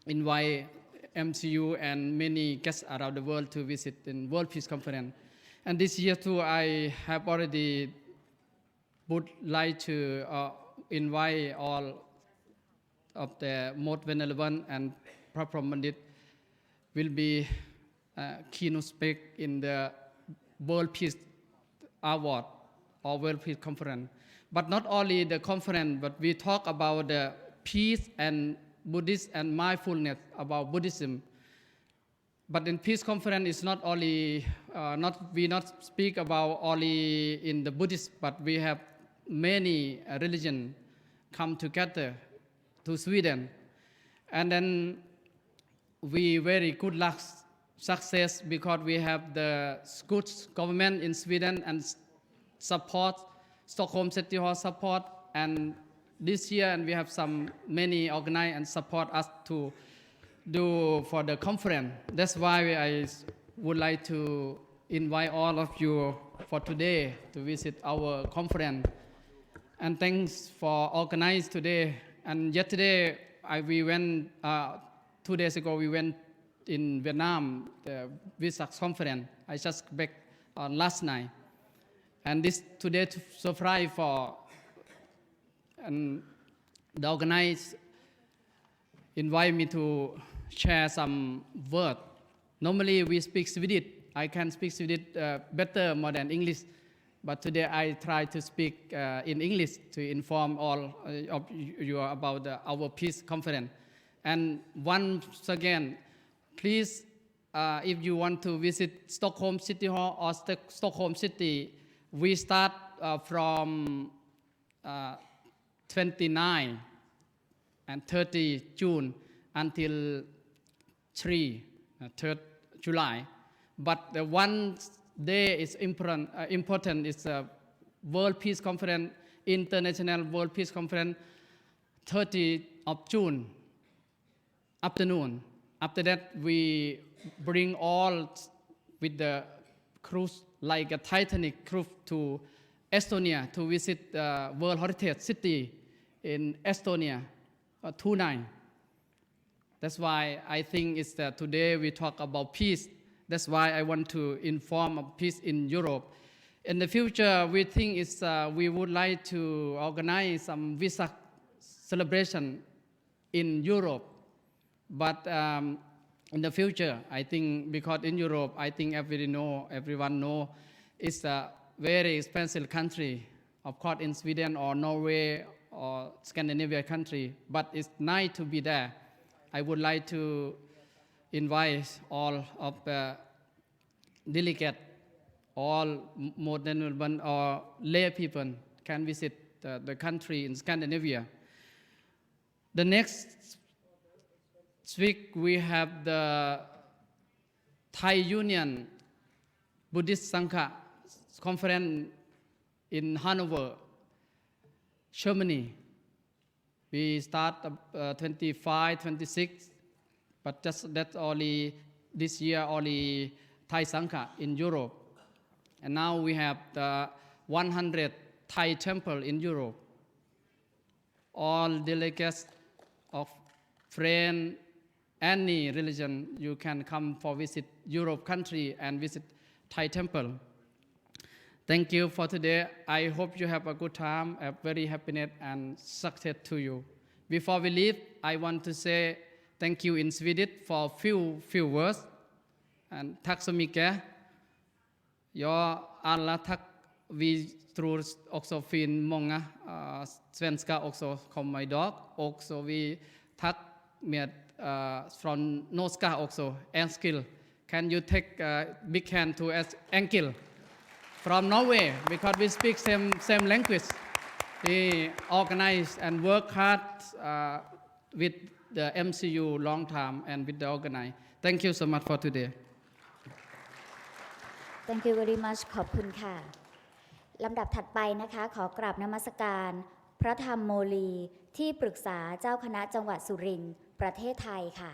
invite MCU and many guests around the world to visit in World Peace Conference. And this year too, I have already would like to invite all of the most venerable and proper Pandit will be keynote speaker in the World Peace Award or World Peace Conference. But not only the conference, but we talk about the peace and Buddhist and mindfulness about Buddhism. But in peace conference, it's not only we not speak about only in the Buddhist, but we have many religions come together to Sweden, and then we very good luck success because we have the good government in Sweden and support Stockholm City Hall support, and this year, and we have many organize and support us to do for the conference. That's why I would like to invite all of you for today to visit our conference. And thanks for organizing today. And yesterday, we went, 2 days ago, we went in Vietnam, the Vesak conference. I just back on last night. And today surprise for, and the organizer invite me to share some word. Normally we speak Swedish. I can speak Swedish better more than English, but today I try to speak in English to inform all of you about our peace conference. And once again, please, if you want to visit Stockholm City Hall or Stockholm City, we start from 29 and 30 June until 3rd July. But the one day is important is World Peace Conference, International World Peace Conference, 30th of June, afternoon. After that, we bring all with the cruise, like a Titanic cruise to Estonia to visit the World Heritage City in Estonia, 2 nights. That's why I think it's that today we talk about peace. That's why I want to inform of peace in Europe. In the future, we think we would like to organize some Vesak celebration in Europe. But in the future, I think, because in Europe, I think everyone know, it's a very expensive country. Of course, in Sweden or Norway or Scandinavia country, but it's nice to be there. I would like to invite all of the delegates, all more than one or lay people can visit the country in Scandinavia. The next week we have the Thai Union Buddhist Sangha conference in Hanover, Germany. We start 25, 26, but that's only this year, only Thai Sangha in Europe. And now we have the 100 Thai temple in Europe. All delegates of friends, any religion, you can come for visit Europe country and visit Thai temple. Thank you for today. I hope you have a good time, a very happiness and success to you. Before we leave, I want to say thank you in Swedish for few words. And tack så mycket. Alla tack. Vi tror också fin många svenskar också kommer idag. Också vi tack med från norska också. Eskil, can you take a big hand to Eskil? from Norway because we speak same language. He organized and worked hard with the MCU long time and with the organize. Thank you so much for today. Thank you very much ขอบคุณค่ะลำดับถัดไปนะคะขอกราบนมัสการพระธรรมโมลีที่ปรึกษาเจ้าคณะจังหวัดสุรินทร์ประเทศไทยค่ะ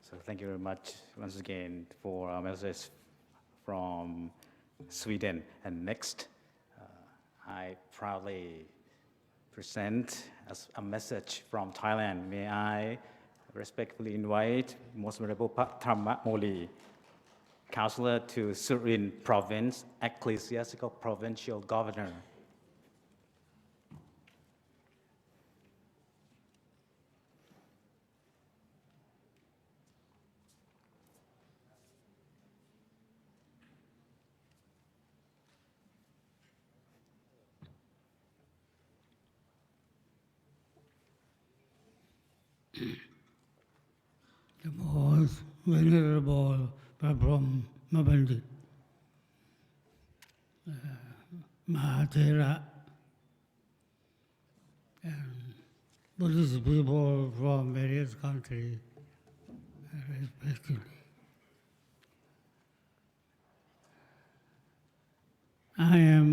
So thank you very much once again for our message from Sweden. And next, I proudly present as a message from Thailand. May I respectfully invite Most Venerable Thamma Moli, Counselor to Surin Province, Ecclesiastical Provincial Governor. The most venerable Prabhupada Mabandit, Mahathera, and Buddhist people from various countries, respectively. I am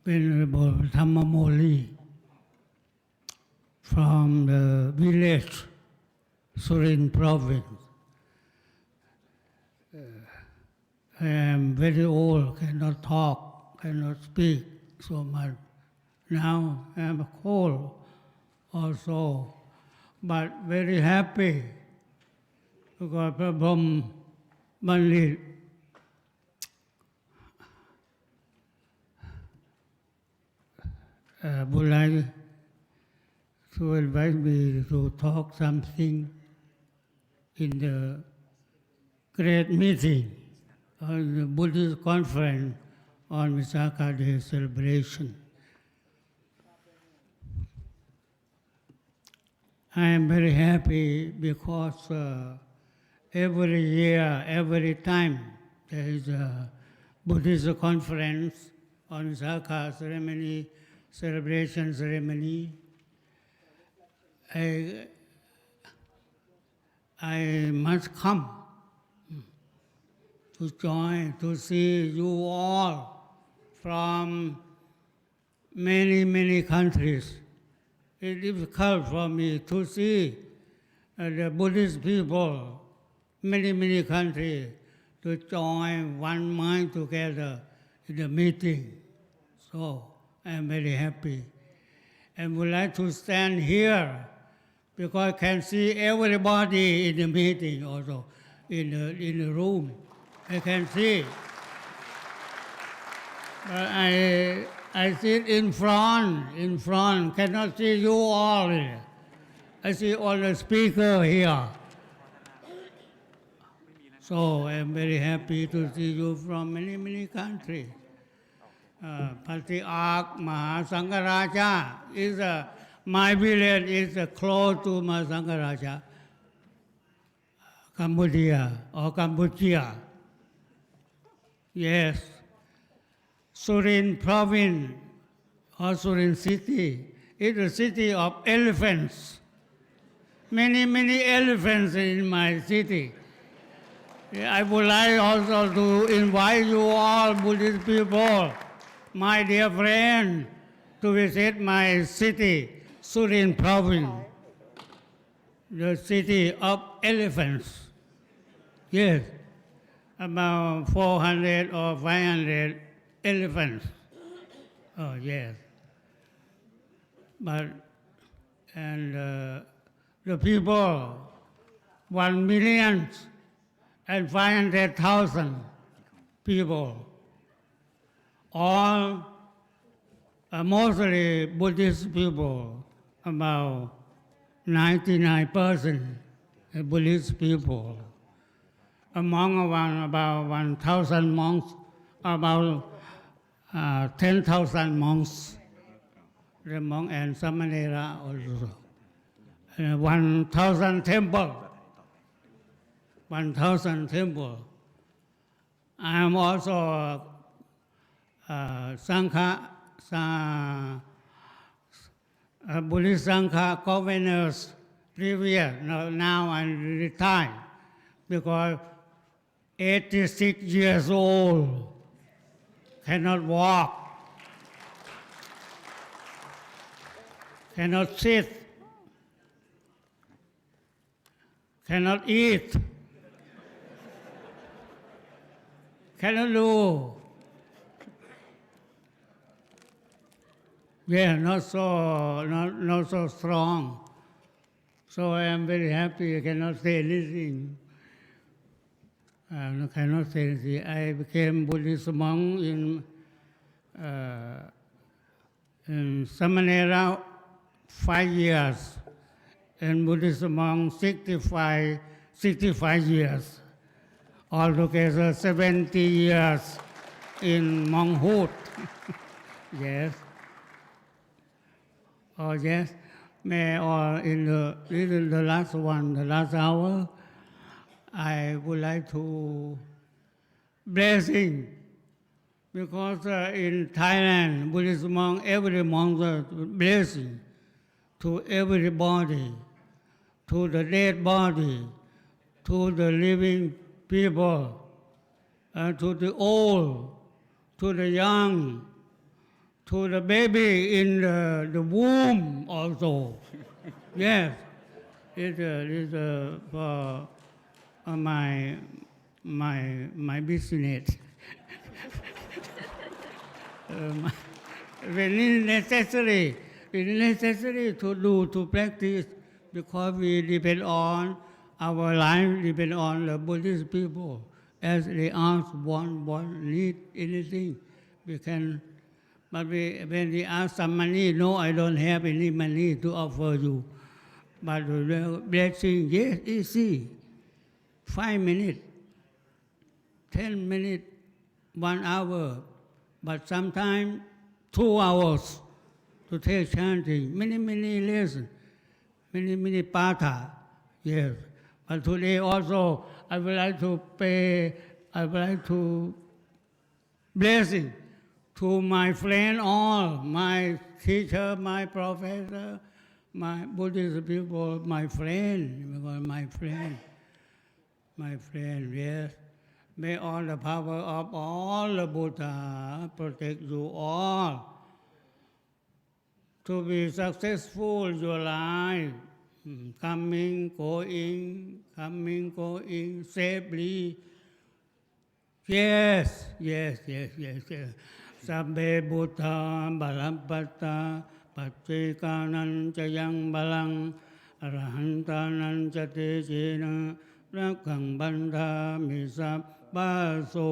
Venerable Thammamoli from the village Surin Province. I am very old, cannot talk, cannot speak so much. Now I am cold also, but very happy because Prabhupada Bandit would like to invite me to talk something in the great meeting on the Buddhist conference on Vesak Day celebration. I am very happy because every year, every time there is a Buddhist conference on Vesak ceremony, celebration ceremony, I must come to join, to see you all from many, many countries. It is difficult for me to see the Buddhist people, many, many countries, to join one mind together in the meeting. So I am very happy and would like to stand here because I can see everybody in the meeting also, in the room. I can see. But I sit in front, cannot see you all. I see all the speaker here. So I'm very happy to see you from many, many countries. Patriarch Mahasangaraja is my village is close to Mahasangaraja, Cambodia or Cambodia. Yes. Surin province or Surin city is a city of elephants. Many, many elephants in my city. I would like also to invite you all Buddhist people, my dear friend, to visit my city, Surin province, the city of elephants. Yes, about 400 or 500 elephants. Oh, yes. But, and the people, 1,500,000 people, all mostly Buddhist people, about 99% Buddhist people. Among about 1,000 monks, about 10,000 monks, the monk and Samanera also. 1,000 temples. 1,000 temples. I am also Sangha, Buddhist Sangha governors previous, now I'm retired because 86 years old, cannot walk, cannot sit, cannot eat, cannot do. Yeah, not so strong. So I am very happy. I cannot say anything. I cannot say anything. I became Buddhist monk in Samanera 5 years, and Buddhist monk 65 years. Altogether 70 years in monkhood. Yes. Oh yes. May or in the last one, the last hour, I would like to blessing, because in Thailand, Buddhist monk, every monk blessing to everybody, to the dead body, to the living people, to the old, to the young, to the baby in the womb also. Yes, it is for my business. When it's necessary to do, to practice, because we depend on our life, depend on the Buddhist people. As they ask, want, need anything, we can. But when we ask some money, no, I don't have any money to offer you. But the blessing, yes, easy. 5 minutes, 10 minutes, 1 hour, but sometimes 2 hours to take chanting, many lessons, many patha, yes. But today also, I would like to blessing to my friend all, my teacher, my professor, my Buddhist people, my friend, yes. May all the power of all the Buddha protect you all to be successful your life, coming, going, safely. Yes. Sabbe Buddha Balampata Paccikanan Chayang Balang Arahantanan Chate Chena Rakang Banda Misap Baso.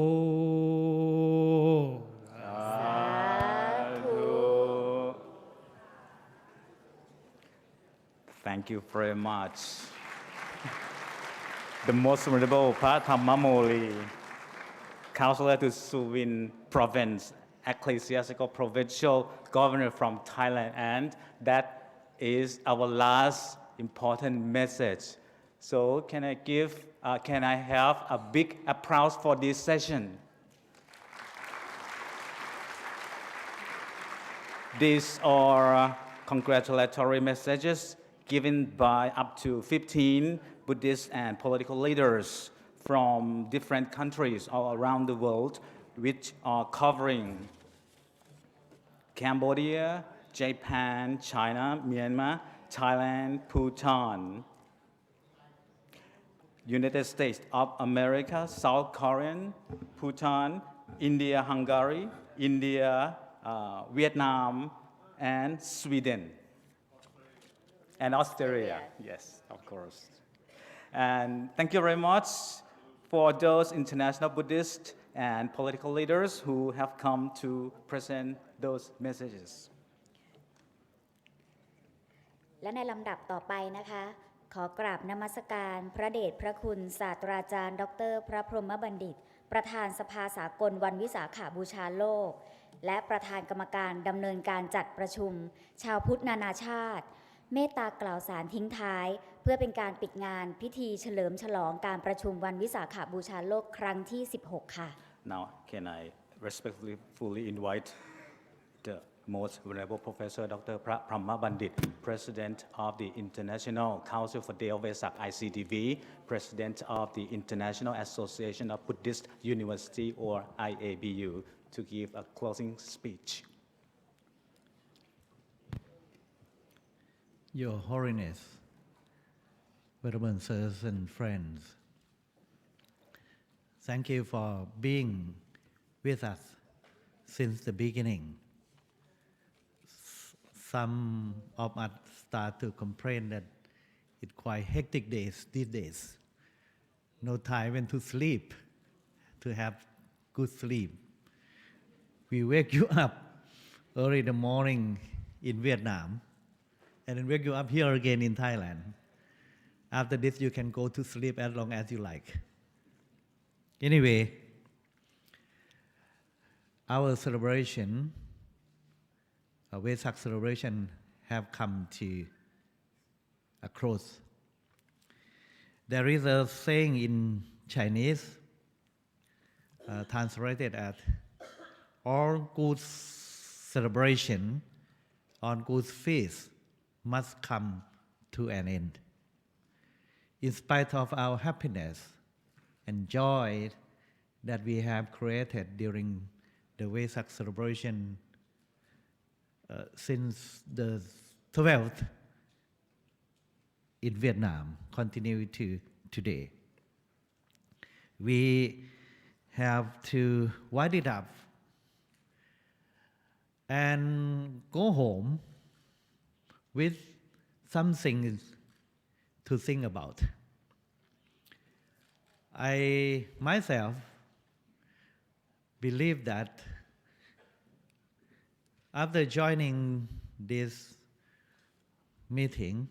Thank you very much. The most venerable Pathamamoli, Counselor to Suwin Province, Ecclesiastical Provincial Governor from Thailand, and that is our last important message. So can I have a big applause for this session? These are congratulatory messages given by up to 15 Buddhist and political leaders from different countries all around the world, which are covering Cambodia, Japan, China, Myanmar, Thailand, Bhutan, United States of America, South Korea, Bhutan, India, Hungary, India, Vietnam, and Sweden. And Australia, yes, of course. And thank you very much for those international Buddhist and political leaders who have come to present those messages. และในลำดับต่อไปนะคะขอกราบนมัสการพระเดชพระคุณศาสตราจารย์ดร.พระพรหมบัณฑิตประธานสภาสากลวันวิสาขบูชาโลกและประธานกรรมการดำเนินการจัดประชุมชาวพุทธนานาชาติเมตตากล่าวสารทิ้งท้ายเพื่อเป็นการปิดงานพิธีเฉลิมฉลองการประชุมวันวิสาขบูชาโลกครั้งที่ 16 ค่ะ Now, can I respectfully fully invite the most venerable Professor Dr. Brahma Bandit, President of the International Council for Day of Vesak ICTV, President of the International Association of Buddhist University or IABU, to give a closing speech. Your Holiness, venerable sirs and friends, thank you for being with us since the beginning. Some of us start to complain that it's quite hectic days these days. No time when to sleep, to have good sleep. We wake you up early in the morning in Vietnam, and then wake you up here again in Thailand. After this, you can go to sleep as long as you like. Anyway, our celebration, our Vesak celebration, have come to a close. There is a saying in Chinese, translated as, all good celebration on good feast must come to an end. In spite of our happiness and joy that we have created during the Vesak celebration since the 12th in Vietnam, continue to today. We have to wind it up and go home with something to think about. I myself believe that after joining this meeting,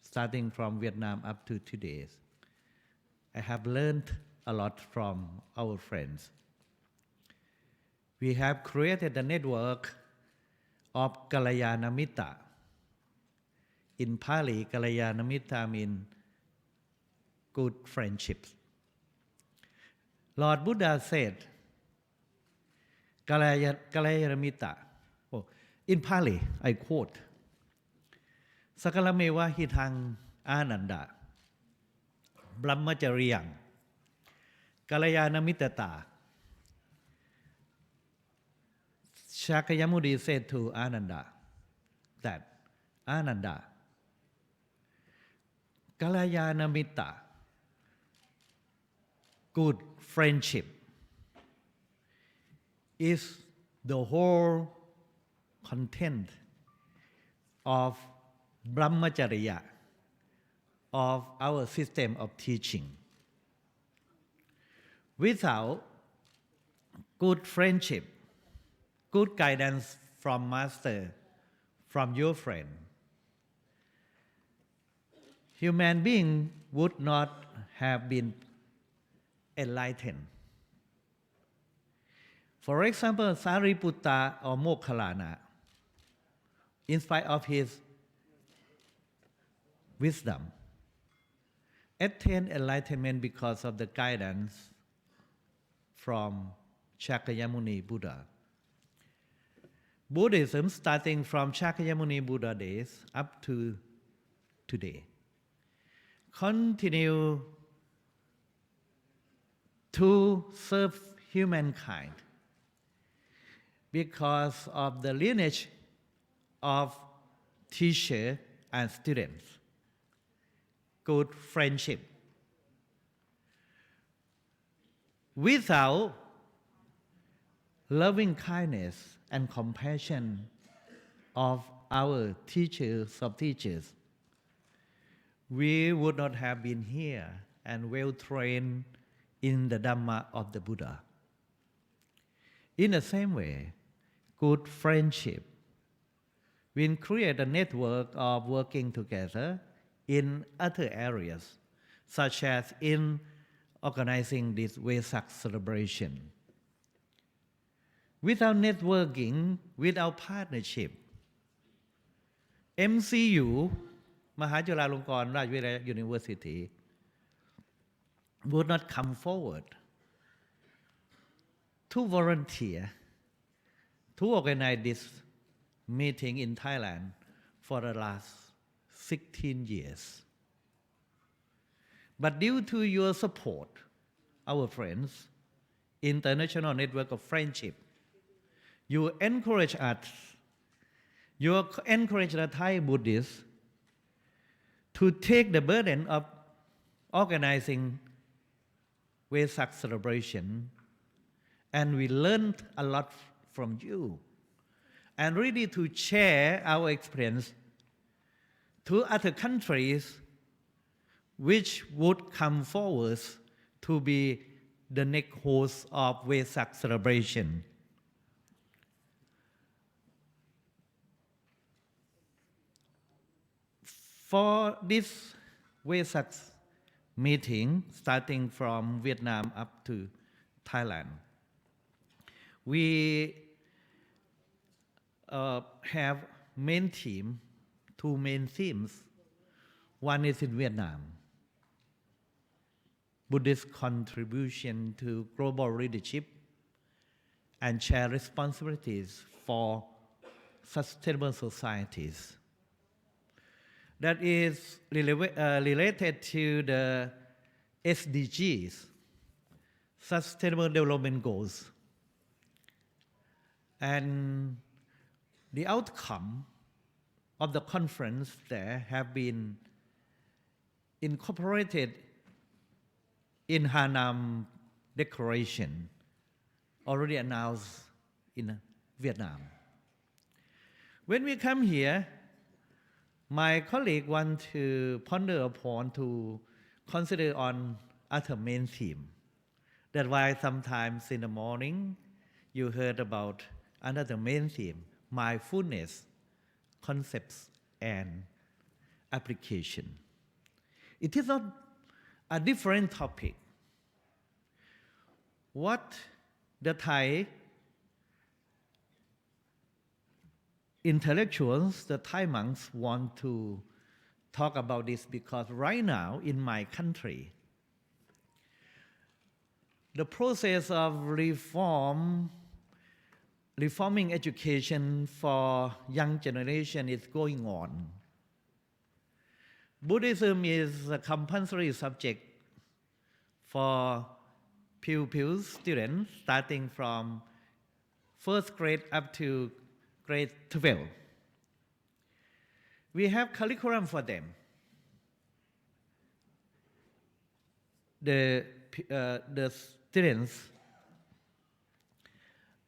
starting from Vietnam up to today, I have learned a lot from our friends. We have created a network of Kalyana Mitta. In Pali, Kalyana Mitta means good friendships. Lord Buddha said, Kalyana Mitta. Oh, in Pali, I quote, Sakalamewa hitang ananda, brahmacharyang, Kalyana Mittata. Shakyamuni said to Ananda that, Ananda, Kalyana Mitta, good friendship, is the whole content of brahmacharya, of our system of teaching. Without good friendship, good guidance from master, from your friend, human being would not have been enlightened. For example, Sariputta or Mokkhalana, in spite of his wisdom, attained enlightenment because of the guidance from Shakyamuni Buddha. Buddhism, starting from Shakyamuni Buddha days up to today, continue to serve humankind because of the lineage of teacher and students, good friendship. Without loving kindness and compassion of our teachers of teachers, we would not have been here and well trained in the Dhamma of the Buddha. In the same way, good friendship will create a network of working together in other areas, such as in organizing this Vesak celebration. Without networking, without partnership, MCU, มหาจุฬาลงกรณราชวิทยาลัย University, would not come forward to volunteer to organize this meeting in Thailand for the last 16 years. But due to your support, our friends, International Network of Friendship, you encourage us, you encourage the Thai Buddhists to take the burden of organizing Vesak celebration, and we learned a lot from you, and ready to share our experience to other countries which would come forward to be the next host of Vesak celebration. For this Vesak meeting, starting from Vietnam up to Thailand, we have two main themes. One is in Vietnam, Buddhist contribution to global leadership and shared responsibilities for sustainable societies. That is related to the SDGs, Sustainable Development Goals. And the outcome of the conference there have been incorporated in Hanam Declaration, already announced in Vietnam. When we come here, my colleague want to ponder upon to consider on other main theme. That's why sometimes in the morning you heard about another main theme, mindfulness, concepts and application. It is not a different topic. What the Thai intellectuals, the Thai monks want to talk about this because right now in my country, the process of reforming education for young generation is going on. Buddhism is a compulsory subject for pupils, students, starting from first grade up to grade 12. We have curriculum for them. The students,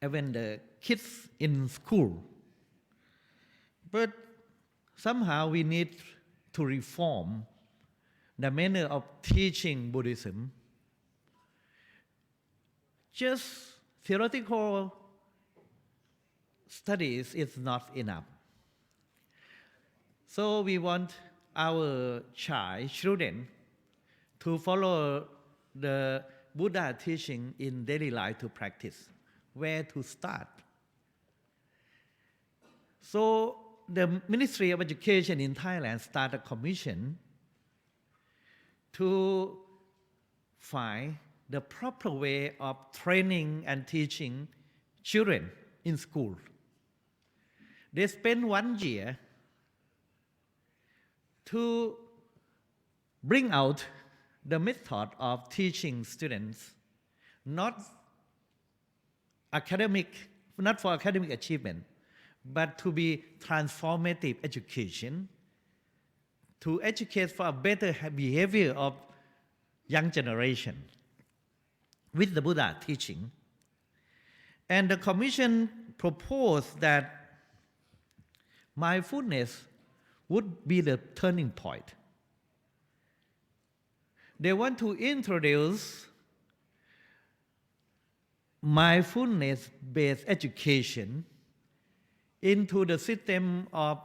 even the kids in school. But somehow we need to reform the manner of teaching Buddhism. Just theoretical studies is not enough. So we want our children to follow the Buddha teaching in daily life to practice. Where to start? So the Ministry of Education in Thailand started a commission to find the proper way of training and teaching children in school. They spent 1 year to bring out the method of teaching students, not for academic achievement, but to be transformative education, to educate for a better behavior of young generation with the Buddha teaching. And the commission proposed that mindfulness would be the turning point. They want to introduce mindfulness-based education into the system of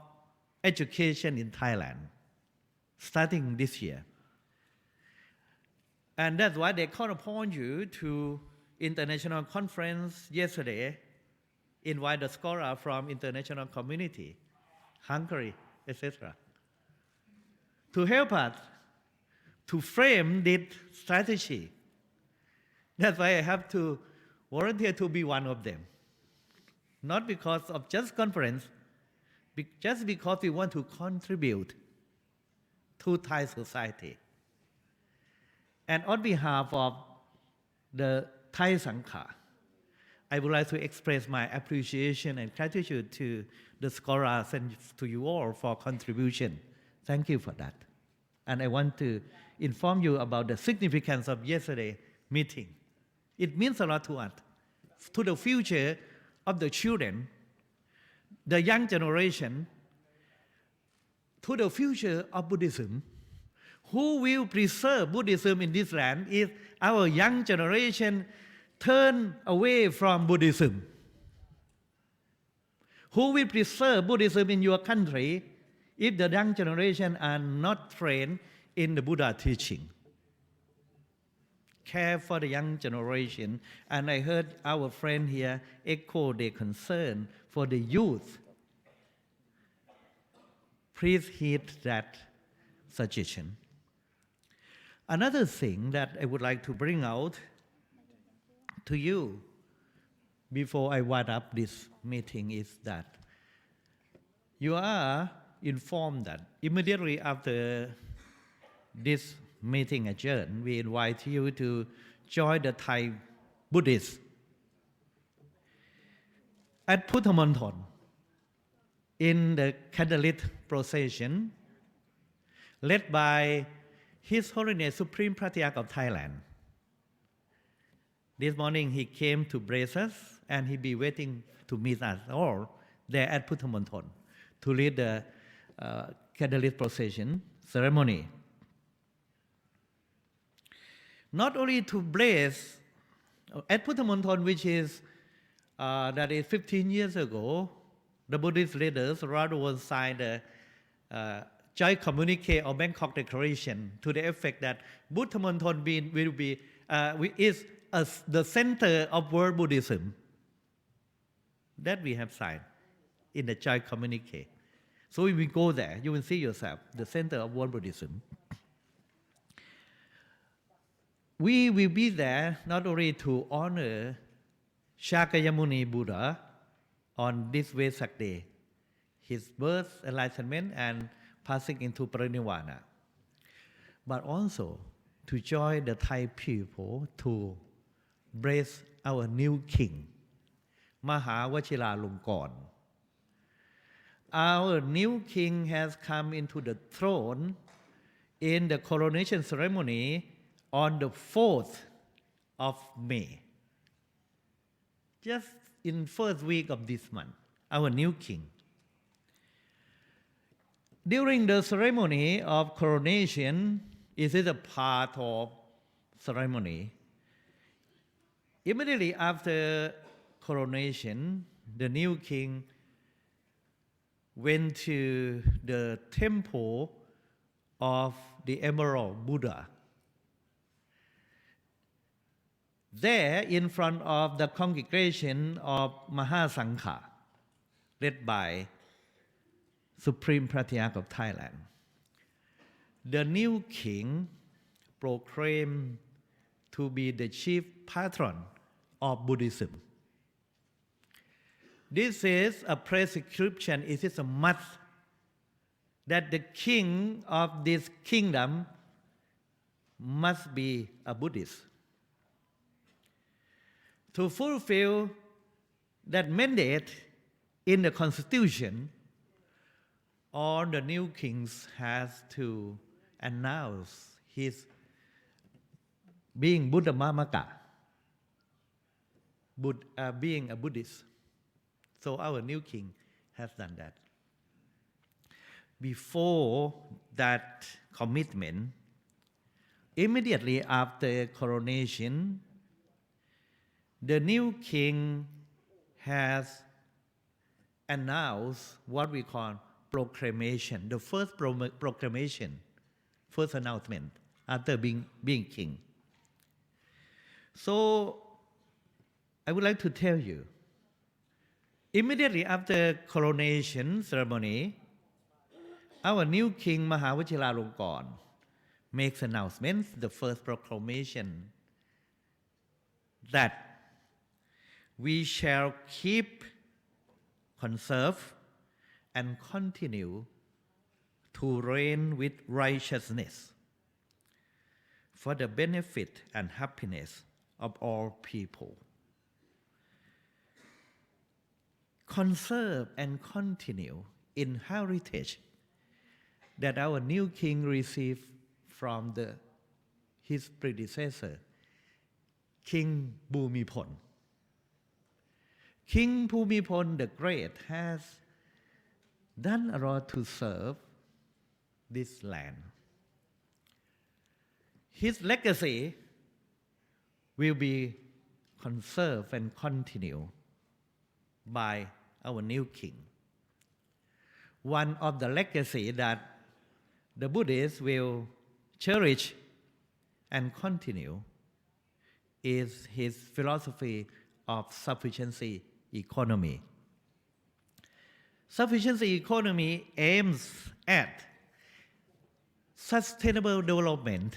education in Thailand, starting this year. And that's why they call upon you to international conference yesterday, invite the scholar from international community, Hungary, etc., to help us to frame this strategy. That's why I have to volunteer to be one of them. Not because of just conference, just because we want to contribute to Thai society. And on behalf of the Thai Sangha, I would like to express my appreciation and gratitude to the scholars and to you all for contribution. Thank you for that. And I want to inform you about the significance of yesterday's meeting. It means a lot to us, to the future of the children, the young generation, to the future of Buddhism. Who will preserve Buddhism in this land if our young generation turn away from Buddhism? Who will preserve Buddhism in your country if the young generation are not trained in the Buddha teaching? Care for the young generation, and I heard our friend here echo their concern for the youth. Please heed that suggestion. Another thing that I would like to bring out to you before I wind up this meeting is that you are informed that immediately after this meeting adjourned, we invite you to join the Thai Buddhists at Puttamonthon in the candlelit procession led by His Holiness Supreme Patriarch of Thailand. This morning he came to brace us and he'll be waiting to meet us all there at Puttamonthon to lead the candlelit procession ceremony. Not only to bless at Puttamonthon, which is that is 15 years ago, the Buddhist leaders rather signed a joint communique of Bangkok Declaration to the effect that Puttamonthon will be is the center of world Buddhism. That we have signed in the joint communique. So if we go there, you will see yourself, the center of world Buddhism. We will be there not only to honor Shakyamuni Buddha on this Vesak day, his birth, enlightenment, and passing into parinirvana, but also to join the Thai people to bless our new king, Mahawachiralongkorn. Our new king has come into the throne in the coronation ceremony on the 4th of May. Just in first week of this month, our new king. During the ceremony of coronation, is it a part of ceremony? Immediately after coronation, the new king went to the temple of the Emerald Buddha. There, in front of the congregation of Mahasangha, led by Supreme Patriarch of Thailand, the new king proclaimed to be the chief patron of Buddhism. This is a prescription, it is a must that the king of this kingdom must be a Buddhist. To fulfill that mandate in the constitution, all the new kings has to announce his being Buddha Mamaka, being a Buddhist. So our new king has done that. Before that commitment, immediately after coronation, the new king has announced what we call proclamation, the first proclamation, first announcement after being king. So I would like to tell you, immediately after coronation ceremony, our new king Mahawachiralongkorn makes announcements, the first proclamation that we shall keep, conserve, and continue to reign with righteousness for the benefit and happiness of all people. Conserve and continue in heritage that our new king received from his predecessor, King Bhumibol. King Bhumibol the Great has done a lot to serve this land. His legacy will be conserved and continue by our new king. One of the legacy that the Buddhists will cherish and continue is his philosophy of sufficiency economy. Sufficiency economy aims at sustainable development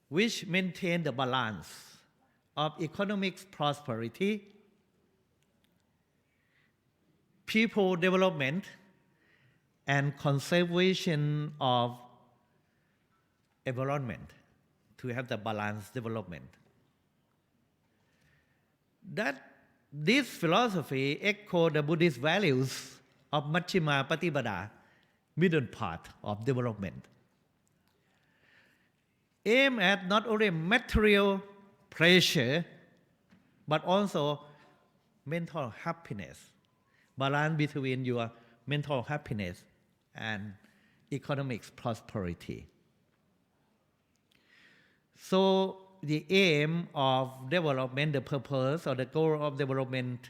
which maintain the balance of economic prosperity, people development, and conservation of environment to have the balanced development. This philosophy echoes the Buddhist values of Majjhima Patipada, middle path of development, aim at not only material pleasure but also mental happiness, balance between your mental happiness and economic prosperity. So the aim of development, the purpose or the goal of development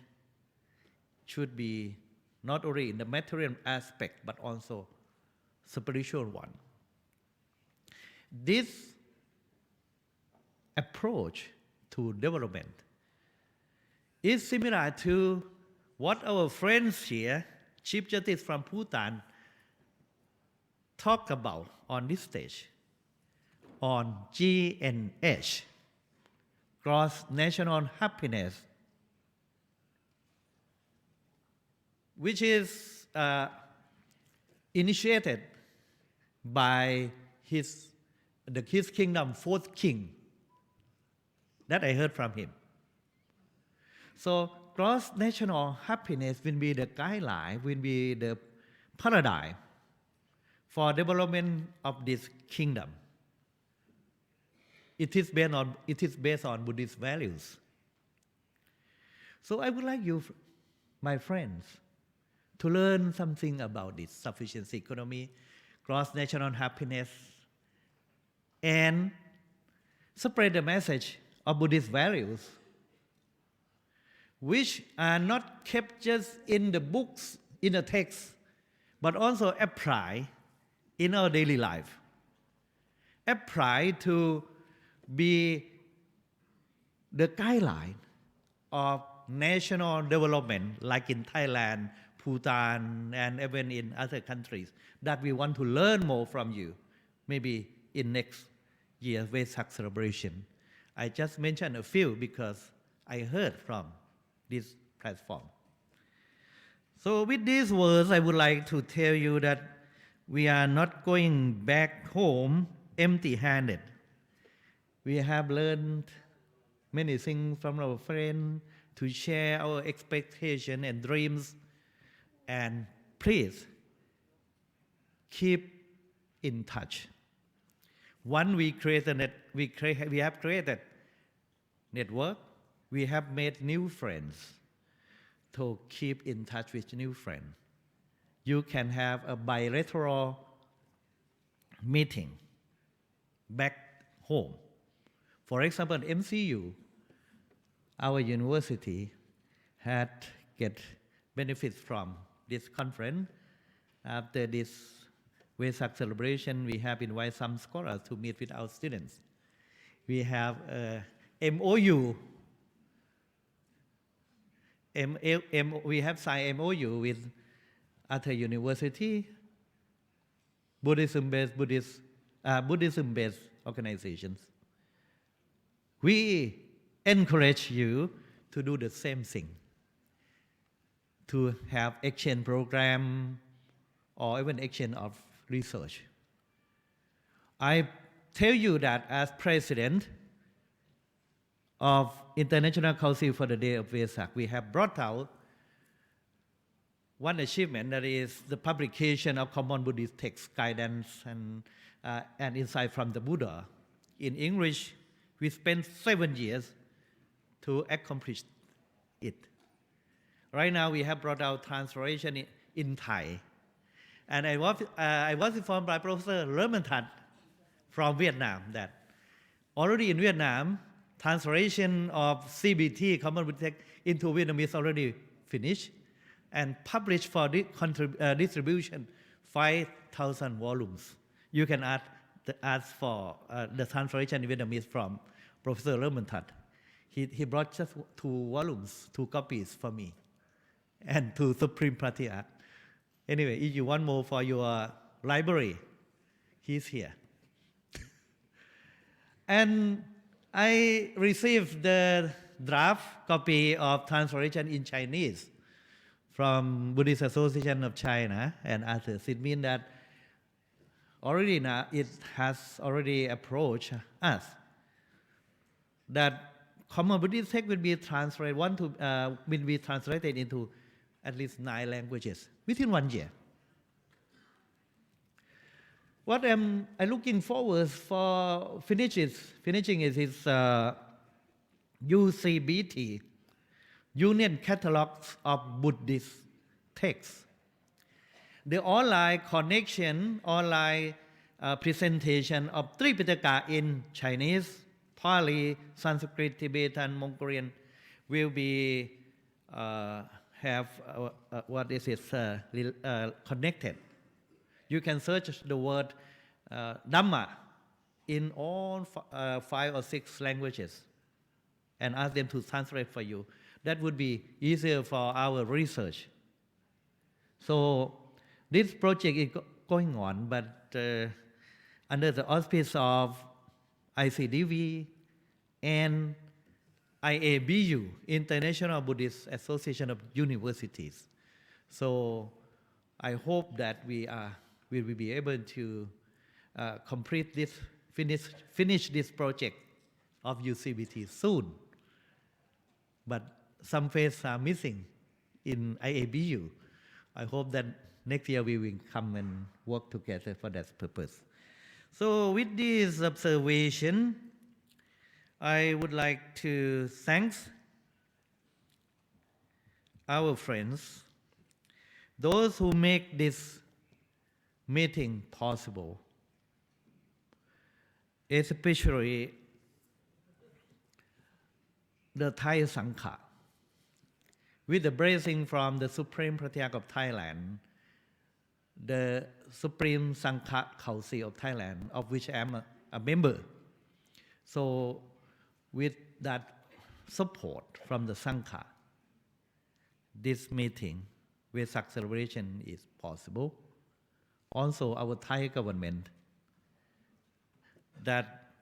should be not only in the material aspect but also spiritual one. This approach to development is similar to what our friends here, Chief Justice from Bhutan, talk about on this stage on GNH, Gross National Happiness, which is initiated by his kingdom, fourth king, that I heard from him. So gross national happiness will be the guideline, will be the paradigm for development of this kingdom. It is based on Buddhist values. So I would like you, my friends, to learn something about this sufficiency economy, gross national happiness, and spread the message of Buddhist values, which are not kept just in the books, in the text, but also apply in our daily life. Apply to be the guideline of national development, like in Thailand, Bhutan, and even in other countries, that we want to learn more from you, maybe in next year's Vesak celebration. I just mentioned a few because I heard from this platform. So with these words, I would like to tell you that we are not going back home empty-handed. We have learned many things from our friends to share our expectations and dreams, and please keep in touch. One, we have created network. We have made new friends. To keep in touch with new friends, you can have a bilateral meeting back home. For example, MCU, our university, had get benefits from this conference. After this Vesak celebration, we have invited some scholars to meet with our students. We have a MOU. We have signed MOU with other university, Buddhism-based organizations. We encourage you to do the same thing, to have exchange program or even exchange of research. I tell you that as president of International Council for the Day of Vesak, we have brought out one achievement, that is the publication of common Buddhist text guidance and insight from the Buddha. In English, we spent 7 years to accomplish it. Right now, we have brought out translation in Thai. And I was informed by Professor Lermentat from Vietnam that already in Vietnam, translation of CBT, Common Buddhist Text, into Vietnamese already finished and published for distribution 5,000 volumes. You can ask for the translation in Vietnamese from Professor Lermentat. He brought just 2 volumes, 2 copies for me, and to Supreme Pratyat. Anyway, if you want more for your library, he's here. And I received the draft copy of translation in Chinese from Buddhist Association of China and others. It means that already now it has already approached us that common Buddhist text will be translated, will be translated into at least 9 languages within 1 year. What I'm looking forward for finishing is UCBT, Union Catalogs of Buddhist Texts. The online connection, online presentation of Tripitaka in Chinese, Pali, Sanskrit, Tibetan, Mongolian will be connected. You can search the word Dhamma in all 5 or 6 languages and ask them to translate for you. That would be easier for our research. So this project is going on, but under the auspice of ICDV and IABU, International Buddhist Association of Universities. So I hope that we will be able to complete this, finish this project of UCBT soon. But some phases are missing in IABU. I hope that next year we will come and work together for that purpose. So with this observation, I would like to thank our friends, those who make this meeting possible, especially the Thai Sangha. With the blessing from the Supreme Patriarch of Thailand, the Supreme Sangha Council of Thailand, of which I am a member. So with that support from the Sangha, this meeting, Vesak celebration is possible. Also our Thai government that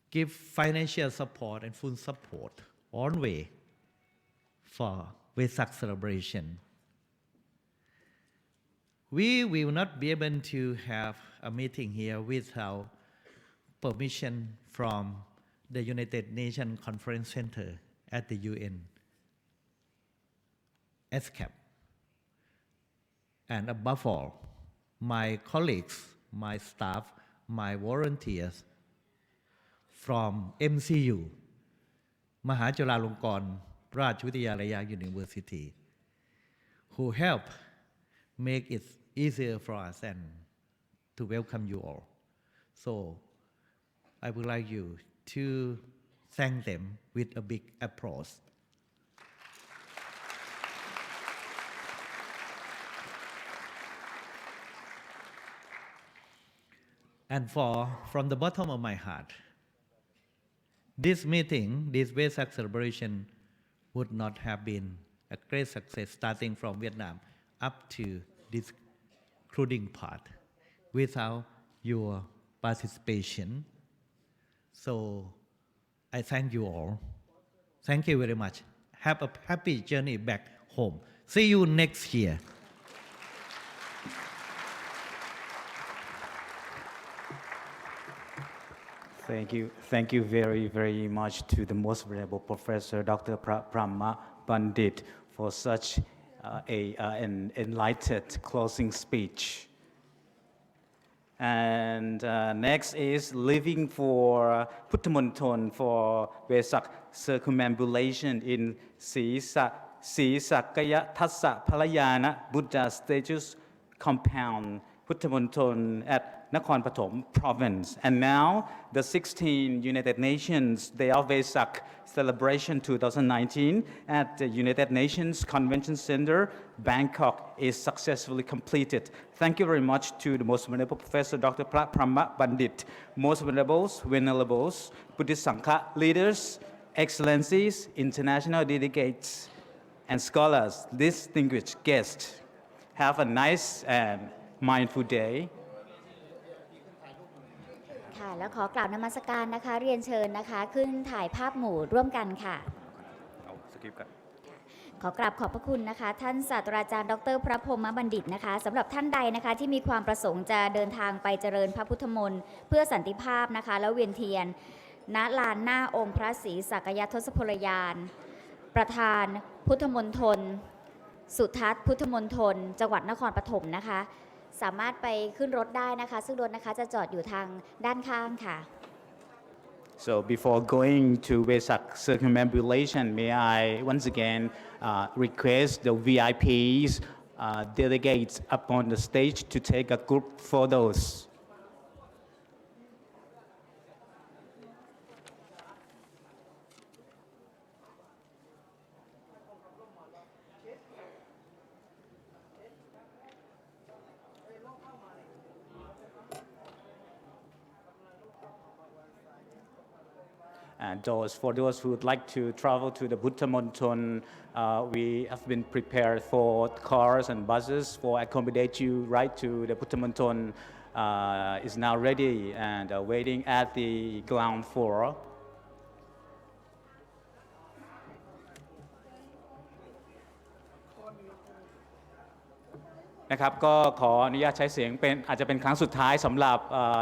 give financial support and full support on way for Vesak celebration. We will not be able to have a meeting here without permission from the United Nations Conference Center at the UN, ESCAP. And above all, my colleagues, my staff, my volunteers from MCU, มหาจุฬาลงกรณราชวิทยาลัย University, who help make it easier for us and to welcome you all. So I would like you to thank them with a big applause. And from the bottom of my heart, this meeting, this Vesak celebration would not have been a great success starting from Vietnam up to this concluding part without your participation. So I thank you all Thank you very much. Have a happy journey back home. See you next year. Thank you very, very much to the most venerable Professor Dr. Brahma Pandit for such an enlightened closing speech. And next is leaving for Puttamonton for Vesak circumambulation in Sri Sakaya Tassa Palayana Buddha Statues Compound, Puttamonton at Nakhon Pathom Province. And now the 16th United Nations Day of Vesak celebration 2019 at the United Nations Convention Center, Bangkok is successfully completed. Thank you very much to the most venerable Professor Dr. Brahma Pandit, most venerables, Buddhist Sangha leaders, excellencies, international delegates, and scholars, distinguished guests. Have a nice and mindful day. ค่ะแล้วขอกล่าวนมัสการนะคะเรียนเชิญนะคะขึ้นถ่ายภาพหมู่ร่วมกันค่ะขอกราบขอบพระคุณนะคะท่านศาสตราจารย์ดร.พระพรหมบัณฑิตนะคะสำหรับท่านใดนะคะที่มีความประสงค์จะเดินทางไปเจริญพระพุทธมนต์เพื่อสันติภาพนะคะแล้วเวียนเทียนณลานหน้าองค์พระศรีสักยทศพลยานประธานพุทธมณฑลสุทัศน์พุทธมณฑลจังหวัดนครปฐมนะคะสามารถไปขึ้นรถได้นะคะซึ่งรถนะคะจะจอดอยู่ทางด้านข้างค่ะ So before going to Vesak circumambulation, may I once again request the VIPs, delegates up on the stage to take a group photos. And for those who would like to travel to the Puttamonton, we have been prepared for cars and buses for accommodate you right to the Puttamonton. Is now ready and waiting at the ground floor. นะครับก็ขออนุญาตใช้เสียงเป็นอาจจะเป็นครั้งสุดท้ายสำหรับ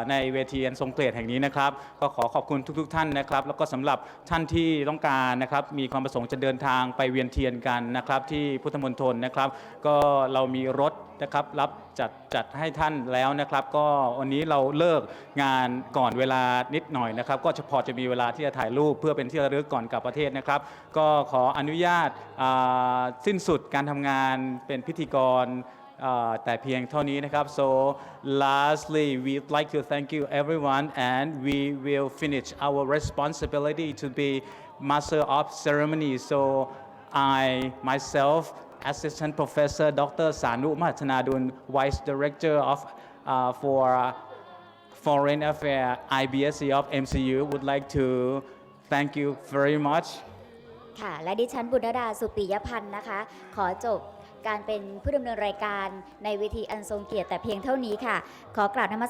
ในเวทีอันทรงเกียรติแห่งนี้นะครับก็ขอขอบคุณทุกท่านนะครับแล้วก็สำหรับท่านที่ต้องการนะครับมีความประสงค์จะเดินทางไปเวียนเทียนกันนะครับที่พุทธมณฑลนะครับก็เรามีรถนะครับรับจัดให้ท่านแล้วนะครับก็วันนี้เราเลิกงานก่อนเวลานิดหน่อยนะครับก็พอจะมีเวลาที่จะถ่ายรูปเพื่อเป็นที่ระลึกก่อนกลับประเทศนะครับก็ขออนุญาตสิ้นสุดการทำงานเป็นพิธีกรแต่เพียงเท่านี้นะครับ so lastly we'd like to thank you everyone and we will finish our responsibility to be master of ceremony so I myself Assistant Professor Dr. Sanu Mahathanadun Vice Director of for Foreign Affairs IBSC of MCU would like to thank you very much ค่ะและดิฉันบุญดาสุปิยพันธ์นะคะขอจบการเป็นผู้ดำเนินรายการในเวทีอันทรงเกียรติแต่เพียงเท่านี้ค่ะขอกราบนมัส